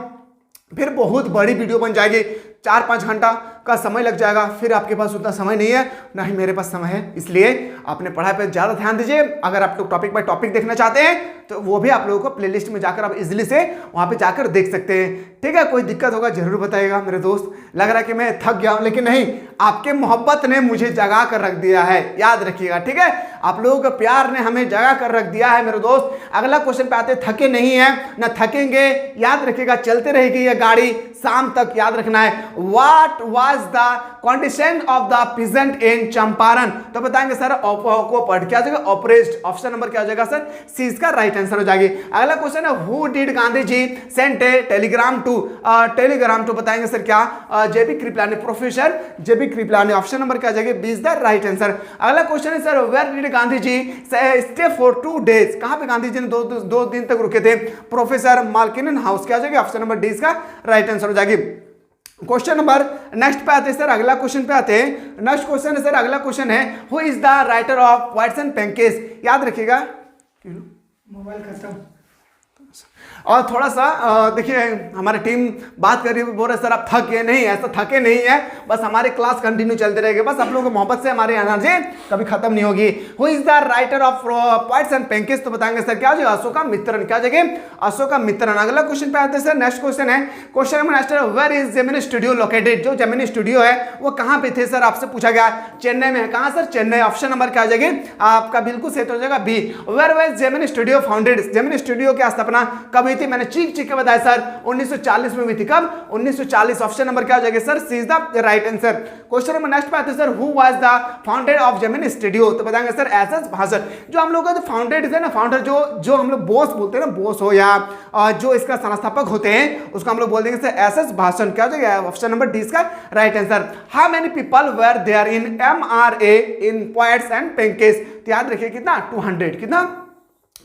फिर बहुत बड़ी वीडियो बन जाएगी, 4-5 घंटा का समय लग जाएगा, फिर आपके पास उतना समय नहीं है, ना ही मेरे पास समय है। इसलिए अपने पढ़ाई पर ज़्यादा ध्यान दीजिए। अगर आप लोग टॉपिक बाय टॉपिक देखना चाहते हैं तो वो भी आप लोगों को प्लेलिस्ट में जाकर आप इजीली से वहाँ पे जाकर देख सकते हैं, ठीक है। कोई दिक्कत होगा जरूर बताइएगा मेरे दोस्त। लग रहा है कि मैं थक गया हूँ, लेकिन नहीं, आपके मोहब्बत ने मुझे जगा कर रख दिया है, याद रखिएगा, ठीक है। आप लोगों का प्यार ने हमें जगा कर रख दिया है मेरे दोस्त। अगला क्वेश्चन पे आते, थके नहीं है ना थकेंगे, याद रखिएगा, चलते रहेगी ये गाड़ी शाम तक, याद रखना है। What was the condition of the peasant in Champaran, तो बताएंगे सर ऑपोपड, क्या हो जाएगा, ऑपरेस्ड। ऑप्शन नंबर क्या हो जाएगा सर, सी इसका राइट आंसर हो जाएगी। अगला क्वेश्चन है, who did Gandhi ji send a telegram to, बताएंगे सर क्या, JB Kripalani, professor JB Kripalani. Option number क्या हो जाएगी, B is the right answer. अगला क्वेश्चन है sir, where did Gandhi ji stay for 2 days, कहां पे गांधी जी ने दो दिन तक रुके थे, प्रोफेसर मार्किन हाउस। क्या हो जाएगी, ऑप्शन नंबर डी इसका राइट आंसर हो जाएगी। क्वेश्चन नंबर नेक्स्ट पे आते हैं सर, अगला क्वेश्चन पे आते हैं। नेक्स्ट क्वेश्चन है सर, अगला क्वेश्चन है, who is the writer of poets and pancakes, याद रखिएगा। मोबाइल खत्म, और थोड़ा सा देखिए हमारी टीम बात कर रही है, बोल रहे सर आप थक गए, नहीं ऐसा थके नहीं है, बस हमारी क्लास कंटिन्यू चलते रहेगी, बस आप लोगों की मोहब्बत से हमारी एनर्जी कभी खत्म नहीं होगी। Who is the writer of poets and pancakes, तो बताएंगे सर क्या हो जाएगा, अशोकामित्रन। क्या जगह, अशोकामित्रन। अगला क्वेश्चन पे आते हैं सर, नेक्स्ट क्वेश्चन है, question number next, where is Gemini studio located, जो जेमिनी स्टूडियो है वो कहां पे थे सर, आपसे पूछा गया, चेन्नई में है। कहां सर, चेन्नई। ऑप्शन नंबर क्या हो जाएगी आपका, बिल्कुल सही हो जाएगा B. Where was Gemini studio founded, Gemini studio की स्थापना कब हुई थी, मैंने चीख चीख के बताया सर 1940 में हुई थी। कब, 1940। ऑप्शन नंबर क्या हो जाएगा sir, C is the right answer. Question number next पे आते हैं sir, who was the founder of Gemini studio, तो बताएंगे सर एसएस भास्कर। जो हम लोग का फाउंडेड थे ना, फाउंडर जो हम लोग बॉस बोलते हैं ना, बॉस हो या जो इसका संस्थापक होते हैं उसको हम लोग बोल देंगे सर एसएस भास्कर। क्या हो जाएगा, ऑप्शन नंबर डी इसका right answer. How many people were there in MRA in poets and pancakes, याद रखिए कितना, 200, कितना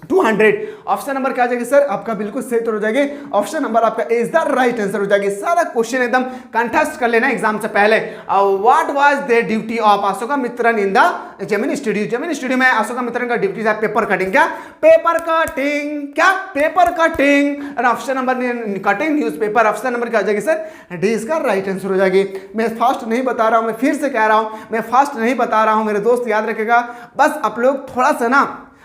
200। ऑप्शन नंबर क्या आ जाएगी सर आपका, बिल्कुल सही तो हो जाएगी, ऑप्शन नंबर आपका इज द राइट आंसर हो जाएगी। सारा क्वेश्चन एकदम कंटेस्ट कर लेना एग्जाम से पहले। What was the duty of Asokamitran in the Gemini studio, Gemini studio में अशोकामित्रन का ड्यूटी था पेपर कटिंग। क्या, पेपर कटिंग, क्या paper cutting. Option number cutting newspaper. Option number क्या आ जाएगी सर, डी इसका राइट आंसर हो जाएगी। मैं फास्ट नहीं बता रहा हूं, मैं फिर से कह रहा हूं, मैं फास्ट नहीं बता रहा हूं मेरे दोस्त, याद रखेगा। बस आप लोग थोड़ा सा ना,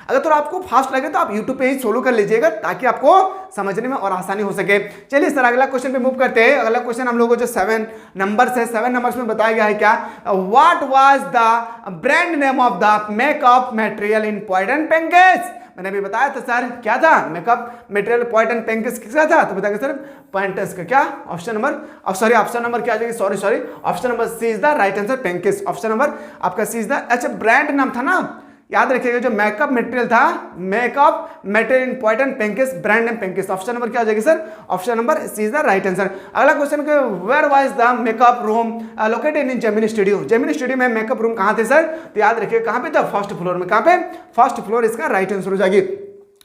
अगर तो आपको फास्ट लगे तो आप YouTube पे ही सोलो कर लीजिएगा ताकि आपको समझने में और आसानी हो सके। चलिए सर अगला क्वेश्चन पे मूव करते हैं। अगला क्वेश्चन हम लोगों को जो 7 नंबर्स है, 7 नंबर्स में बताया गया है क्या, what was the brand name of the makeup material in पॉइंट एंड पेंकेस। मैंने अभी बताया था सर क्या था, मेकअप मटेरियल पॉइंट एंड पेंकिस किसका था, तो बताएंगे सर पॉइंटस का। क्या ऑप्शन नंबर क्या आ जाएगी, sorry option number C is the right answer, pancakes. Option number आपका सी इज द, अच्छा ब्रांड नाम था ना, याद रखिएगा जो मेकअप मटेरियल था, मेकअप मटेरियल पॉइंट pancakes, brand name pancakes. Option number क्या आ जाएगी sir, option number C is the right answer. अगला क्वेश्चन के where was the makeup room located in Gemini studio, Gemini studio में मेकअप रूम कहां थे सर, तो याद रखिएगा कहां पे था, फर्स्ट फ्लोर में। कहां पे, फर्स्ट फ्लोर, इसका राइट आंसर हो जाएगी।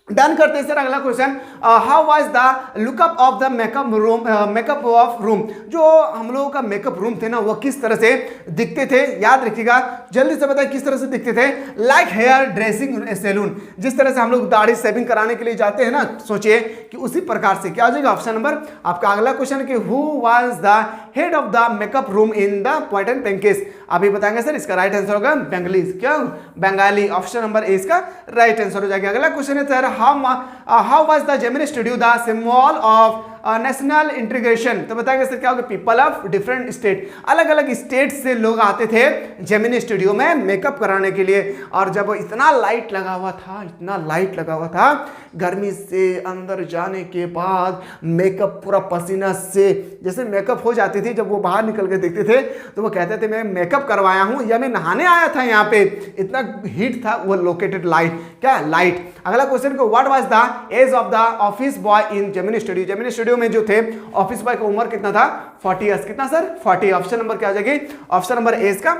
डन करते हैं सर अगला question, how was the lookup of the makeup of room, जो हम लोगों का मेकअप रूम थे ना वो किस तरह से दिखते थे, याद रखिएगा, जल्दी से बताइए किस तरह से दिखते थे। लाइक हेयर ड्रेसिंग सैलून, जिस तरह से हम लोग दाढ़ी शेविंग कराने के लिए जाते हैं ना, सोचिए कि उसी प्रकार से। क्या हो जाएगा ऑप्शन नंबर आपका अगला क्वेश्चन कि who was the head of the makeup room in the पॉइंट एंड पेंकिस, अभी बताएंगे सर इसका राइट आंसर होगा बंगाली, क्या बंगाली। ऑप्शन नंबर ए इसका राइट आंसर हो जाएगा। अगला क्वेश्चन है sir how was the Gemini Studio the symbol of national integration, तो बताएंगे सर क्या होगा, पीपल ऑफ डिफरेंट स्टेट, अलग अलग स्टेट से लोग आते थे जेमिनी स्टूडियो में मेकअप कराने के लिए। और जब इतना लाइट लगा हुआ था, इतना लाइट लगा हुआ था, गर्मी से अंदर जाने के बाद मेकअप पूरा पसीना से जैसे मेकअप हो जाती थी, जब वो बाहर निकल के देखते थे तो वो कहते थे मैं मेकअप करवाया हूं या मैं नहाने आया था यहाँ पे, इतना हीट था वो लोकेटेड लाइट, क्या लाइट। अगला क्वेश्चन को what was the age of the office boy in Gemini studio, Gemini studio में जो थे ऑफिस बॉय का उम्र कितना था, 40 इयर्स। कितना सर, 40। ऑप्शन नंबर क्या आ जाएगी, ऑप्शन नंबर ए इसका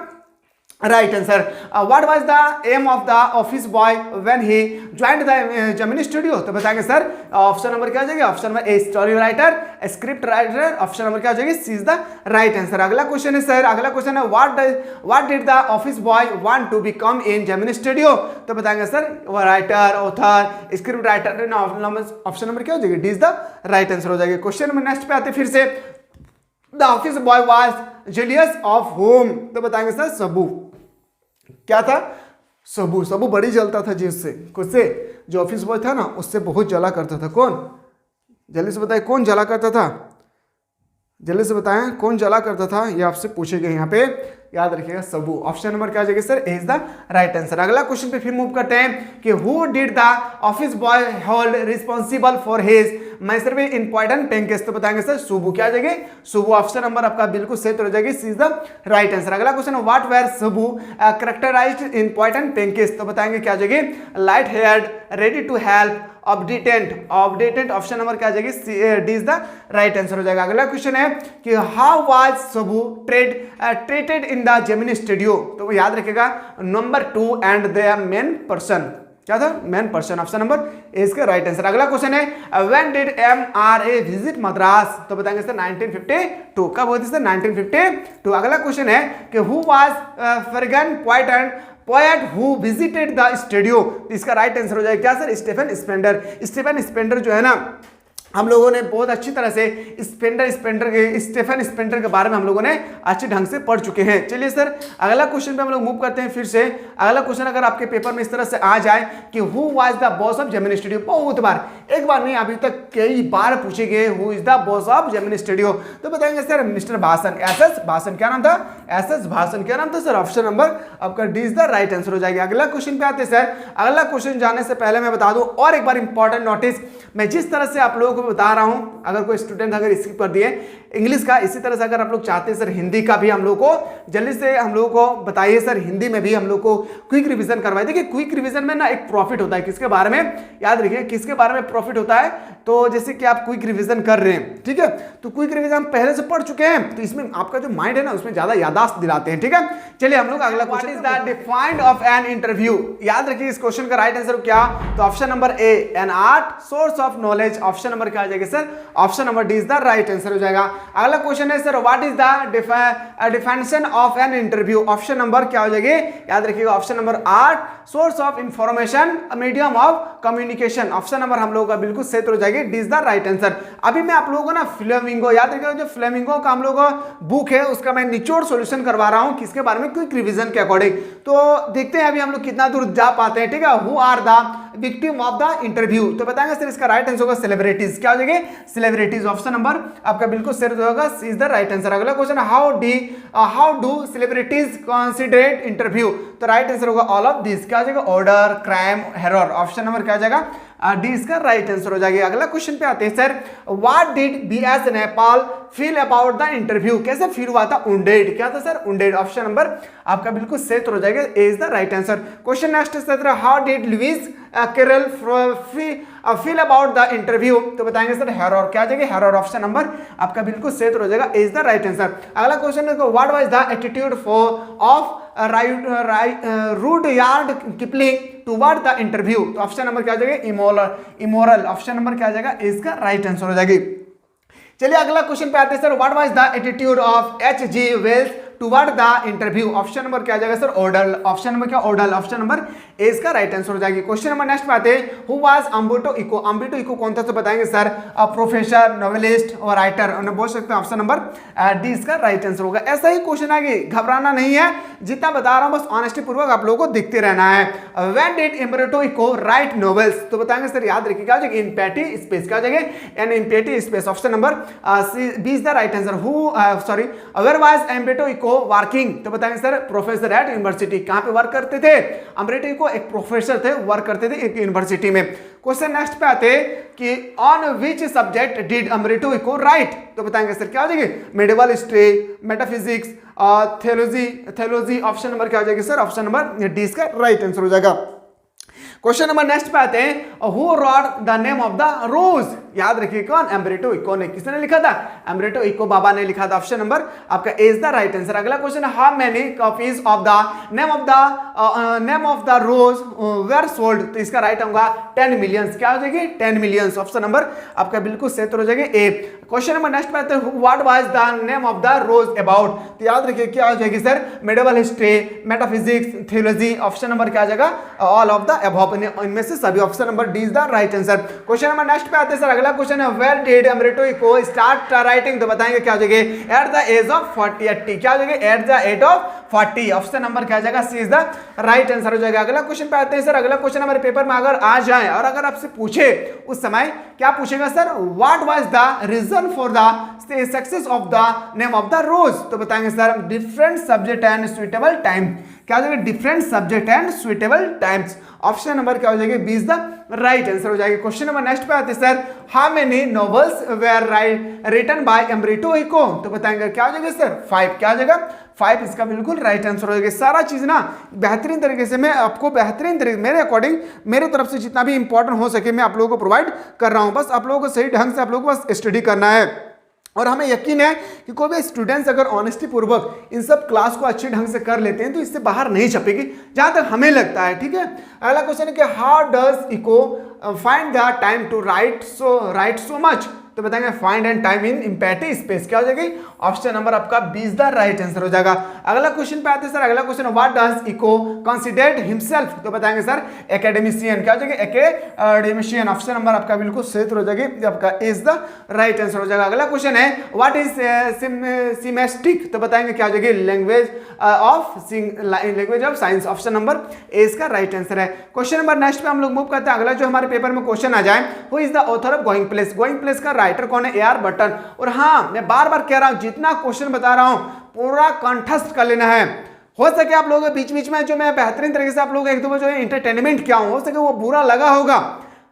right answer. What was the aim of the office boy when he joined the Gemini studio, तो बताएंगे सर ऑप्शन नंबर क्या आ जाएगी, option number A story writer, script writer. Option number क्या आ जाएगी, C is the right answer. अगला क्वेश्चन है सर, अगला क्वेश्चन है what did the office boy want to become in Gemini studio, तो बताएंगे सर वो writer, author, script writer. Option number क्या हो जाएगी, D is the right answer हो जाएगी। क्वेश्चन नंबर नेक्स्ट पे आते फिर से, the office boy was jealous of home, तो बताएंगे सर सबू, क्या था, सबू। सबू बड़ी जलता था जिससे, कुछ से, जो ऑफिस बॉय था ना उससे बहुत जला करता था। कौन, जल्दी से बताएं कौन जला करता था, जल्दी से बताएं कौन जला करता था, ये आपसे पूछेगा यहाँ पे, याद रखिएगा सबू। ऑप्शन नंबर क्या आ जाएगा sir, A is the right answer. अगला क्वेश्चन पे फिर मूव करते हैं कि who did the office boy hold responsible for his misery important pancakes, तो बताएंगे सर सुबू। क्या आ जाएगी, सुबू। ऑप्शन नंबर आपका बिल्कुल सही हो जाएगी, C is the right answer. अगला क्वेश्चन है what were Subbu characterized important pancakes, तो बताएंगे क्या आ जाएगी, light haired, ready to help, obedient. Option number क्या आ जाएगी, D is the right answer हो जाएगा। अगला क्वेश्चन है कि how was Subbu treated in the Gemini studio, तो वो याद रखेगा number 2 and the main person, क्या था, main person. Option number A इसका राइट आंसर। अगला क्वेश्चन है when did MRA visit Madras, तो बताएंगे सर 1952। कब हुई थी सर, 1952। अगला क्वेश्चन है कि who was foreign poet who visited the studio, इसका राइट आंसर हो जाएगा क्या sir, Stephen Spender. Stephen Spender जो है ना, हम लोगों ने बहुत अच्छी तरह से स्टीफन स्पेंडर के बारे में हम लोगों ने अच्छे ढंग से पढ़ चुके हैं। चलिए सर अगला क्वेश्चन पे हम लोग मूव करते हैं फिर से। अगला क्वेश्चन अगर आपके पेपर में इस तरह से आ जाए कि who was the boss of Gemini studio, बहुत बार, एक बार नहीं अभी तक कई बार पूछे गए who is the boss of Gemini studio, तो बताएंगे सर मिस्टर भासन, एसएस भासन। क्या नाम था, एसएस भासन। क्या नाम था सर, ऑप्शन नंबर आपका D is the right answer हो जाएगा। अगला क्वेश्चन पे आते हैं सर। अगला क्वेश्चन जाने से पहले मैं बता दूं और एक बार इंपॉर्टेंट नोटिस, मैं जिस तरह से आप लोगों को बता रहा हूं, अगर कोई स्टूडेंट अगर स्किप कर दिए इंग्लिश का, इसी तरह से अगर आप लोग चाहते हैं सर हिंदी का भी हम लोग को जल्दी से हम लोगों को बताइए सर, हिंदी में भी हम लोग को क्विक रिवीजन करवाइए। देखिए क्विक रिवीजन में ना एक प्रॉफिट होता है, किसके बारे में, याद रखिए किसके बारे में प्रॉफिट होता है, तो जैसे कि आप क्विक रिवीजन कर रहे हैं, ठीक है, तो क्विक रिवीजन हम पहले से पढ़ चुके हैं, तो इसमें आपका जो माइंड है ना उसमें ज्यादा याददाश्त दिलाते हैं, ठीक है। चलिए हम लोग अगला question, is the defined of an interview, याद रखिए इस क्वेश्चन का राइट आंसर क्या, तो option number A an art source of knowledge. Option number क्या आ जाएगा sir, option number D is the right answer हो जाएगा। अगला क्वेश्चन है sir what is the definition of an interview. Option number क्या हो जाएगी, याद रखिएगा option number art source of information medium of communication. Option number हम लोगों का बिल्कुल सही हो जाएगी, D is the right answer. अभी मैं आप लोगों को ना फ्लेमिंगो, याद रखिएगा जो फ्लेमिंगो का हम लोग का बुक है उसका मैं निचोड़ सॉल्यूशन करवा रहा हूं, किसके बारे में, क्विक रिवीजन के अकॉर्डिंग। तो देखते हैं अभी हम लोग कितना दूर जा पाते हैं, ठीक है। Who are the victim of the interview, तो बताएंगे सर इसका राइट आंसर होगा सेलिब्रिटीज। क्या हो जाएगी, सेलिब्रिटीज। ऑप्शन नंबर आपका बिल्कुल सही होगा, इज द राइट आंसर। अगला question how do celebrities considerate interview, तो राइट आंसर होगा ऑल ऑफ दिस। क्या हो जाएगा? Order, crime, error. Option number क्या हो जाएगा? डी इसका राइट आंसर हो जाएगा। अगला क्वेश्चन पे आते हैं sir, what did BS Nepal feel about the interview? कैसे फील हुआ था? उंडेड। क्या था सर? उंडेड। ऑप्शन नंबर आपका बिल्कुल सही हो जाएगा, A is the right answer. Question next sir, how did Lewis Carroll feel about the interview? तो बताएंगे सर हेरर। क्या जाएगा? हेरर। ऑप्शन नंबर आपका बिल्कुल सही हो जाएगा, A is the right answer. अगला क्वेश्चन है, what was the attitude of Rudyard Kipling toward the interview? तो ऑप्शन नंबर क्या हो जाएगा? इमोरल। ऑप्शन नंबर क्या हो जाएगा? इसका राइट आंसर हो जाएगी। चलिए अगला क्वेश्चन पे आते हैं sir, what was the attitude of H.G. Wells toward the interview? Option number क्या जाएगा सर? ऑर्डर। ऑप्शन नंबर क्या? ऑर्डर। ऑप्शन नंबर ए इसका राइट आंसर हो जाएगी। क्वेश्चन नंबर नेक्स्ट पे आते हैं, who was Umberto Eco? Umberto Eco कौन था? तो बताएंगे सर प्रोफेसर, नॉवेलिस्ट और राइटर। उन्हें बोल सकते हैं ऑप्शन नंबर डी इसका राइट आंसर होगा। ऐसा ही क्वेश्चन आगे, घबराना नहीं है, जितना बता रहा हूं बस ऑनेस्टी पूर्वक आप लोगों को दिखते रहना है। When did Umberto Eco write novels? तो बताएंगे सर, याद रखिए क्या हो जाएगा? In petty space. क्या हो जाएगा? An in petty space. Option number B is the right answer. Where was Umberto Eco working? तो बताएंगे सर प्रोफेसर एट यूनिवर्सिटी। कहां पे वर्क करते थे? अम्बर्टो इको एक प्रोफेसर थे, वर्क करते थे एक यूनिवर्सिटी में। क्वेश्चन नेक्स्ट पे आते कि on which subject did Umberto Eco write? तो बताएंगे सर क्या हो जाएगी? Medieval history, metaphysics, theology. Option number क्या हो जाएगी सर? ऑप्शन नंबर डी इसका राइट आंसर हो जाएगा। क्वेश्चन नंबर नेक्स्ट पे आते हैं, who wrote the name of the rose? याद रखिए कौन? अम्बर्टो इको ने। किसने लिखा था? अम्बर्टो इको बाबा ने लिखा था। ऑप्शन नंबर आपका A is the right answer. अगला क्वेश्चन है, how many copies of the name of the rose were sold? तो इसका राइट होगा 10 मिलियंस। क्या हो जाएगी? 10 मिलियंस। ऑप्शन नंबर आपका बिल्कुल सही हो जाएगा, ए। क्वेश्चन नंबर नेक्स्ट पे आते हैं, what was the name of the rose about? तो याद रखिए क्या हो जाएगी सर? Medieval history, metaphysics, theology. Option number क्या आ जाएगा? All of the above. इनमें से सभी। Option number D is the right answer. Question number next पे आते हैं सर, अगला क्वेश्चन है, where did Umberto Eco start writing? तो बताएंगे क्या हो जाएगा? At the age of 40। क्या हो जाएगा? At the age of 40। Option number क्या आ जाएगा? C is the right answer हो जाएगा। अगला क्वेश्चन पे आते हैं सर, अगला क्वेश्चन हमारे पेपर में अगर आ जाए और अगर आपसे पूछे उस समय क्या पूछेगा sir? What was the reason for the success of the name of the rose? तो बताएंगे sir different subject and suitable time. क्या हो जाएगा? Different subject and suitable times. Option number क्या हो जाएगा? B is the right answer हो जाएगा। क्वेश्चन नंबर नेक्स्ट पे आते हैं sir, how many novels were written by Umberto Eco? तो बताएंगे क्या हो जाएगा सर? 5। क्या हो जाएगा? 5 इसका बिल्कुल राइट आंसर हो जाएगा। सारा चीज ना बेहतरीन तरीके से मैं आपको बेहतरीन तरीके मेरे अकॉर्डिंग मेरे तरफ से जितना भी इंपॉर्टेंट हो सके मैं आप लोगों को प्रोवाइड कर रहा हूं। बस आप लोगों को सही ढंग से आप लोगों को बस स्टडी करना है। और हमें यकीन है कि कोई भी स्टूडेंट्स अगर ऑनेस्टी पूर्वक इन सब क्लास को अच्छे ढंग से कर लेते हैं तो इससे बाहर नहीं छपेगी, जहां तक हमें लगता है। ठीक है, अगला क्वेश्चन है कि how does Eco find the time to write so much? तो बताएंगे find and time in empathy space. क्या हो जाएगी? ऑप्शन नंबर आपका B is the right answer हो जाएगा। अगला क्वेश्चन पे आते हैं सर, अगला क्वेश्चन है, what does Eco considered himself? तो बताएंगे सर एकेडमिशियन। क्या हो जाएगा? एकेडमिशियन। ऑप्शन नंबर आपका बिल्कुल सही हो जाएगी, आपका इज द राइट आंसर हो जाएगा। अगला क्वेश्चन है, व्हाट इज सिमेस्टिक? तो बताएंगे क्या हो जाएगी? Language of science. Option number A इसका राइट आंसर है। क्वेश्चन नंबर नेक्स्ट पे हम लोग मूव करते हैं। अगला जो हमारे पेपर में क्वेश्चन आ जाए, who is the author of going place? Going place का राइटर कौन है? ए.आर. बर्टन। और हाँ, मैं बार बार कह रहा हूं, जितना क्वेश्चन बता रहा हूं पूरा कंठस्थ कर लेना है। हो सके आप लोगों के बीच बीच में जो मैं बेहतरीन तरीके से आप लोगों एक दो जो है इंटरटेनमेंट किया हूं, हो सके वो बुरा लगा होगा।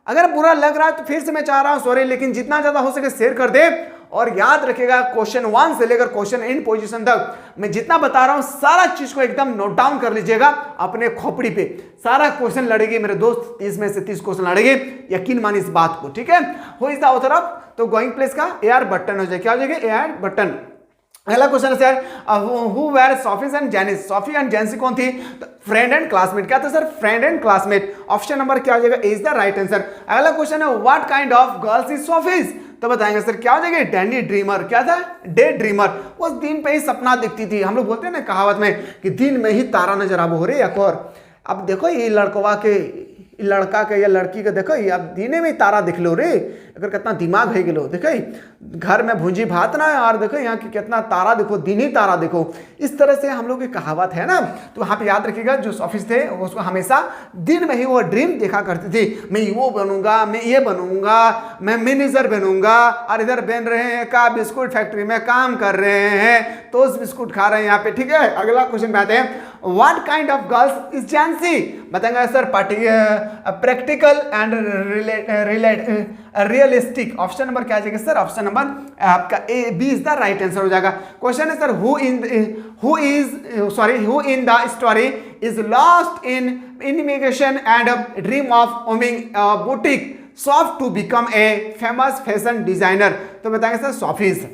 अगर बुरा लग रहा है तो फिर से मैं चाह रहा हूं सॉरी, लेकिन जितना ज्यादा हो सके शेयर कर दे। और याद रखिएगा क्वेश्चन 1 से लेकर क्वेश्चन इन पोजीशन तक मैं जितना बता रहा हूं सारा चीज को एकदम नोट डाउन कर लीजिएगा अपने खोपड़ी पे। सारा क्वेश्चन लड़ेगी मेरे दोस्त, 30 में से 30 क्वेश्चन लड़ेंगे, यकीन मानिए इस बात को। ठीक है, who is the author of? तो गोइंग प्लेस का ए.आर. बर्टन हो जाए। क्या हो जाएगा? ए.आर. बर्टन। अगला क्वेश्चन है sir, who were Sophie and Jansie? Sophie and Jansie कौन थी? Friend and classmate. क्या था sir? Friend and classmate. Option number क्या हो जाएगा? Is the right answer. अगला क्वेश्चन है, what kind of girls is Sophie's? तो बताएंगे सर क्या हो जाएगा? Danny dreamer. क्या था? Day dreamer. उस दिन पे ही सपना दिखती थी। हम लोग बोलते हैं ना कहावत में कि दिन में ही तारा नजर आबो हो रे। एक और अब देखो ये लड़का के या लड़की के देखो ये अब दीने में तारा दिख लो रे, अगर कितना दिमाग है लो देखो घर में भूंजी भात ना यार, देखो यहाँ की कितना तारा देखो, दिन ही तारा देखो, इस तरह से हम लोग की कहावत है ना। तो वहाँ पे याद रखिएगा जो सोफिस्ट थे उसको हमेशा दिन में ही वो ड्रीम देखा करते थे, मैं वो बनूंगा, मैं ये बनूंगा, मैं मैनेजर बनूंगा, और इधर बन रहे हैं का बिस्कुट फैक्ट्री में काम कर रहे हैं, तो उस बिस्कुट खा रहे हैं यहाँ पे, ठीक है। अगला क्वेश्चन पे आते हैं, what kind of girls is Jansie, बताएंगे sir practical and realistic. Option number क्या आ जाएगा सर, ऑप्शन नंबर आपका A B is the right answer हो जाएगा। क्वेश्चन है sir who in the story is lost in immigration and dream of owning boutique soft to become a famous fashion designer, तो बताएंगे सर सॉफीज।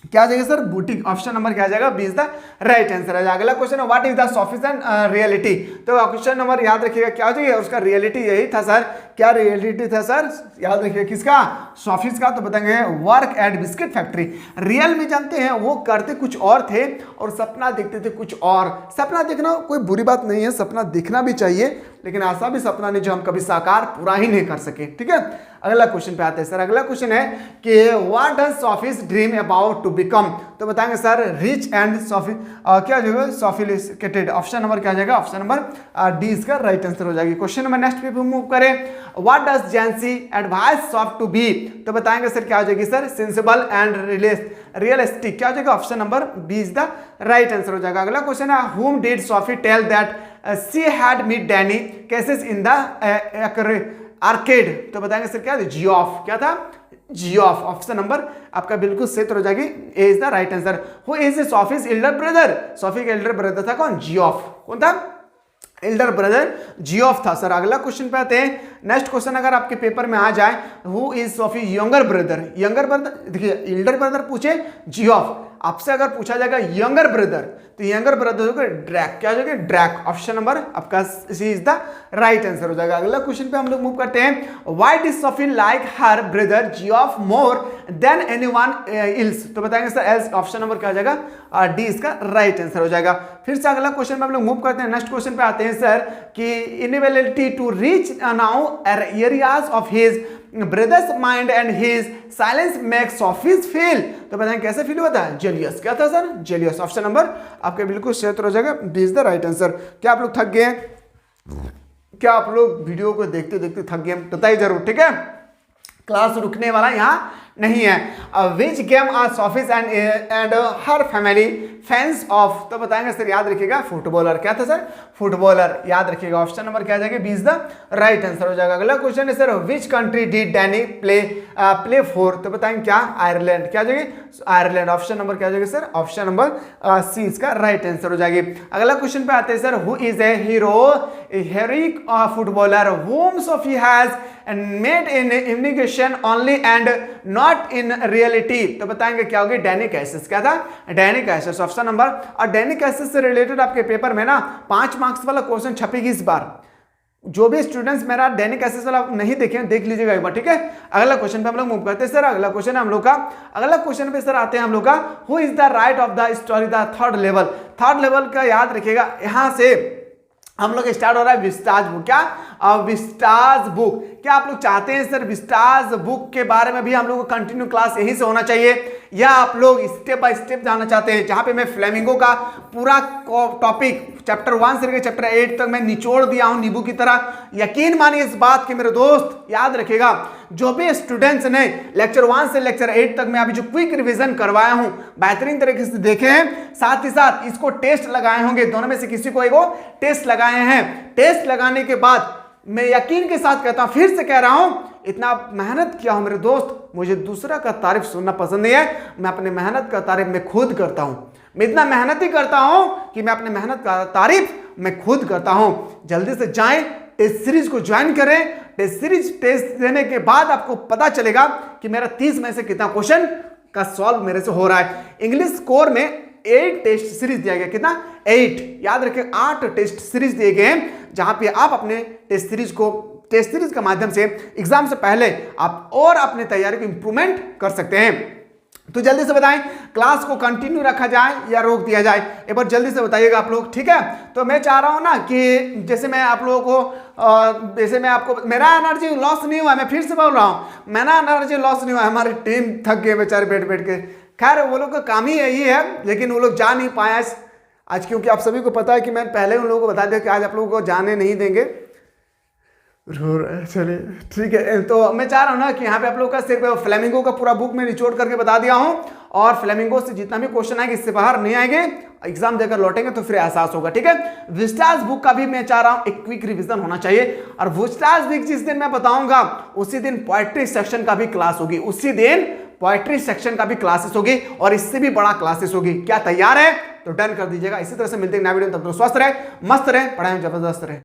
क्या आ जाएगा सर, बुटीक। ऑप्शन नंबर क्या आ जाएगा, B is the right answer है। अगला क्वेश्चन है what is the sophist reality, तो क्वेश्चन नंबर याद रखिएगा क्या हो जाएगा, उसका रियलिटी यही था सर, क्या रियलिटी था सर, याद रखिएगा किसका, सॉफिस्ट का। तो बताएंगे work at biscuit factory. Real में जानते हैं वो करते कुछ और थे और सपना देखते थे कुछ और। सपना देखना कोई बुरी बात नहीं है, सपना देखना भी चाहिए, लेकिन ऐसा भी सपना नहीं जो हम कभी साकार पूरा ही नहीं कर सके, ठीक है। अगला क्वेश्चन पे आते हैं सर। अगला क्वेश्चन है कि what does Sophie's dream about to become, तो बताएंगे सर रिच एंड क्या जाएगा सोफिस्टिकेटेड। ऑप्शन नंबर क्या जाएगा, ऑप्शन नंबर डी इसका राइट आंसर हो जाएगी। क्वेश्चन नंबर नेक्स्ट पे मूव करें, what does Jhansi advise soft to be, तो बताएंगे सर क्या हो जाएगी सर सेंसिबल एंड रियलिस्टिक। क्या हो जाएगा, option number B is the right answer हो जाएगा। अगला क्वेश्चन है whom did Sophie tell that she had met Danny cases in the arcade, तो बताएंगे सर क्या जियोफ, क्या था जियोफ। ऑप्शन नंबर आपका बिल्कुल सही हो जाएगी, A is the right answer. Who is Sophie's elder brother, Sophie का एल्डर ब्रदर था कौन, जियोफ। कौन था, एल्डर ब्रदर जियोफ था सर। अगला क्वेश्चन पे आते हैं। नेक्स्ट क्वेश्चन अगर आपके पेपर में आ जाए, who is Sophie younger brother, younger brother देखिए एल्डर ब्रदर पूछे जियोफ, आपसे अगर पूछा जाएगा यंगर ब्रदर, तो यंगर ब्रदर होगा ड्रैक, क्या हो जाएगा ड्रैक। ऑप्शन नंबर आपका सी इज द राइट आंसर हो जाएगा। अगला क्वेश्चन पे हम लोग मूव करते हैं, why did Sophie like her brother Geoff more than anyone else, तो बताएंगे सर एल्स। ऑप्शन नंबर क्या हो जाएगा, डी इसका राइट आंसर हो जाएगा। फिर से अगला क्वेश्चन पे हम लोग मूव करते हैं। नेक्स्ट क्वेश्चन पे आते हैं सर कि inability to reach now areas of his brother's mind and his silence makes Sophie's feel, तो बताएं कैसे फील होता है, जेलियस। क्या था सर, जेलियस। ऑप्शन नंबर आपके बिल्कुल सही हो जाएगा, B is the right answer. क्या आप लोग थक गए, क्या आप लोग वीडियो को देखते देखते थक गए, बताइए जरूर, ठीक है। क्लास रुकने वाला यहाँ नहीं है। विच गेम आर सॉफिस and her family fans of, तो बताएंगे सर याद रखिएगा फुटबॉलर। क्या था सर, फुटबॉलर, याद रखिएगा। ऑप्शन नंबर क्या जाएगा, B is the right answer हो जाएगा। अगला क्वेश्चन है sir which country did Danny play for, तो बताएंगे क्या, आयरलैंड। क्या जाएगी, आयरलैंड। ऑप्शन नंबर क्या जाएगा सर, ऑप्शन नंबर सी इसका राइट आंसर हो जाएगी। अगला क्वेश्चन पे आते हैं sir, who is a hero heroic footballer whom Sophie has made in imagination only and not in reality, तो बताएंगे क्या होगी, डैनी कैसिस। क्या था, डैनी कैसिस। ऑप्शन नंबर, और डैनी कैसिस से रिलेटेड आपके पेपर में ना 5 मार्क्स वाला क्वेश्चन छपेगी इस बार। जो भी स्टूडेंट्स मेरा डैनी कैसिस वाला नहीं देखे देख लीजिएगा एक बार, ठीक है। अगला क्वेश्चन पे हम लोग मूव करते हैं सर। अगला क्वेश्चन है हम लोग का, अगला क्वेश्चन पे सर आते हैं हम लोग का, who is the right of the story the third level. Third level का याद रखिएगा, यहां से हम लोग स्टार्ट हो रहा है विस्ताज बुक। क्या, विस्ताज बुक। क्या आप लोग चाहते हैं सर विस्ताज बुक के बारे में भी हम लोग को कंटिन्यू क्लास यहीं से होना चाहिए, या आप लोग स्टेप बाय स्टेप जाना चाहते हैं, जहां पे मैं फ्लेमिंगो का पूरा टॉपिक चैप्टर 1 से लेकर चैप्टर 8 तक मैं निचोड़ दिया हूं नींबू की तरह। यकीन मानिए इस बात के मेरे दोस्त, याद रखिएगा जो भी स्टूडेंट्स ने लेक्चर 1 से लेक्चर 8 तक मैं अभी जो क्विक रिवीजन करवाया हूं बेहतरीन तरीके से देखे हैं, साथ ही साथ इसको टेस्ट लगाए होंगे, दोनों में से किसी को एक टेस्ट लगाए हैं। टेस्ट लगाने के बाद मैं यकीन के साथ कहता हूं, फिर से कह रहा हूं, इतना मेहनत किया हूं मेरे दोस्त, मुझे दूसरा का तारीफ सुनना पसंद नहीं है, मैं अपने मेहनत का तारीफ मैं खुद करता हूं। मैं इतना मेहनत ही करता हूं कि मैं अपने मेहनत का तारीफ मैं खुद करता हूं। जल्दी से जाएं, टेस्ट सीरीज को ज्वाइन करें। टेस्ट देने के बाद आपको पता चलेगा कि मेरा 30 में से कितना क्वेश्चन का सॉल्व मेरे से हो रहा है। इंग्लिश कोर में 8 टेस्ट सीरीज दिया गया, कितना 8, याद रखें 8 टेस्ट सीरीज दिए गए हैं, जहां पे आप अपने टेस्ट सीरीज के माध्यम से एग्जाम से पहले आप और अपने तैयारी को इंप्रूवमेंट कर सकते हैं। तो जल्दी से बताएं, क्लास को कंटिन्यू रखा जाए या रोक दिया जाए, एक बार जल्दी से बताइएगा आप लोग, ठीक है। तो मैं चाह रहा हूं ना कि जैसे मैं आप लोगों को जैसे मैं आपको, मेरा एनर्जी लॉस नहीं हुआ, मैं फिर से बोल रहा हूं, मेरा एनर्जी लॉस नहीं हुआ, हमारी टीम थक गए बेचारे बैठ बैठ के। खैर वो लोग का काम ही यही है, लेकिन वो लोग जा नहीं पाया आज, क्योंकि आप सभी को पता है कि मैंने पहले उन लोगों को बता दिया कि आज आप लोगों को जाने नहीं देंगे। चलिए ठीक है, तो मैं चाह रहा हूँ ना कि यहाँ पे आप लोग का सिर्फ फ्लेमिंगो का पूरा बुक में निचोड़ करके बता दिया हूँ, और फ्लेमिंगो से जितना भी क्वेश्चन आएगा इससे बाहर नहीं आएंगे, एग्जाम देकर लौटेंगे तो फिर एहसास होगा, ठीक है। विस्टास बुक का भी मैं चाह रहा हूँ एक क्विक रिवीजन होना चाहिए, और विस्टास बुक जिस दिन मैं बताऊंगा उसी दिन पोएट्री सेक्शन का भी क्लास होगी, उसी दिन पोएट्री सेक्शन का भी क्लासेस होगी, और इससे भी बड़ा क्लासेस होगी। क्या तैयार है? तो डन कर दीजिएगा। इसी तरह से मिलते हैं नया वीडियो, तब तक स्वस्थ रहे, मस्त रहे, पढ़ाई में जबरदस्त रहे।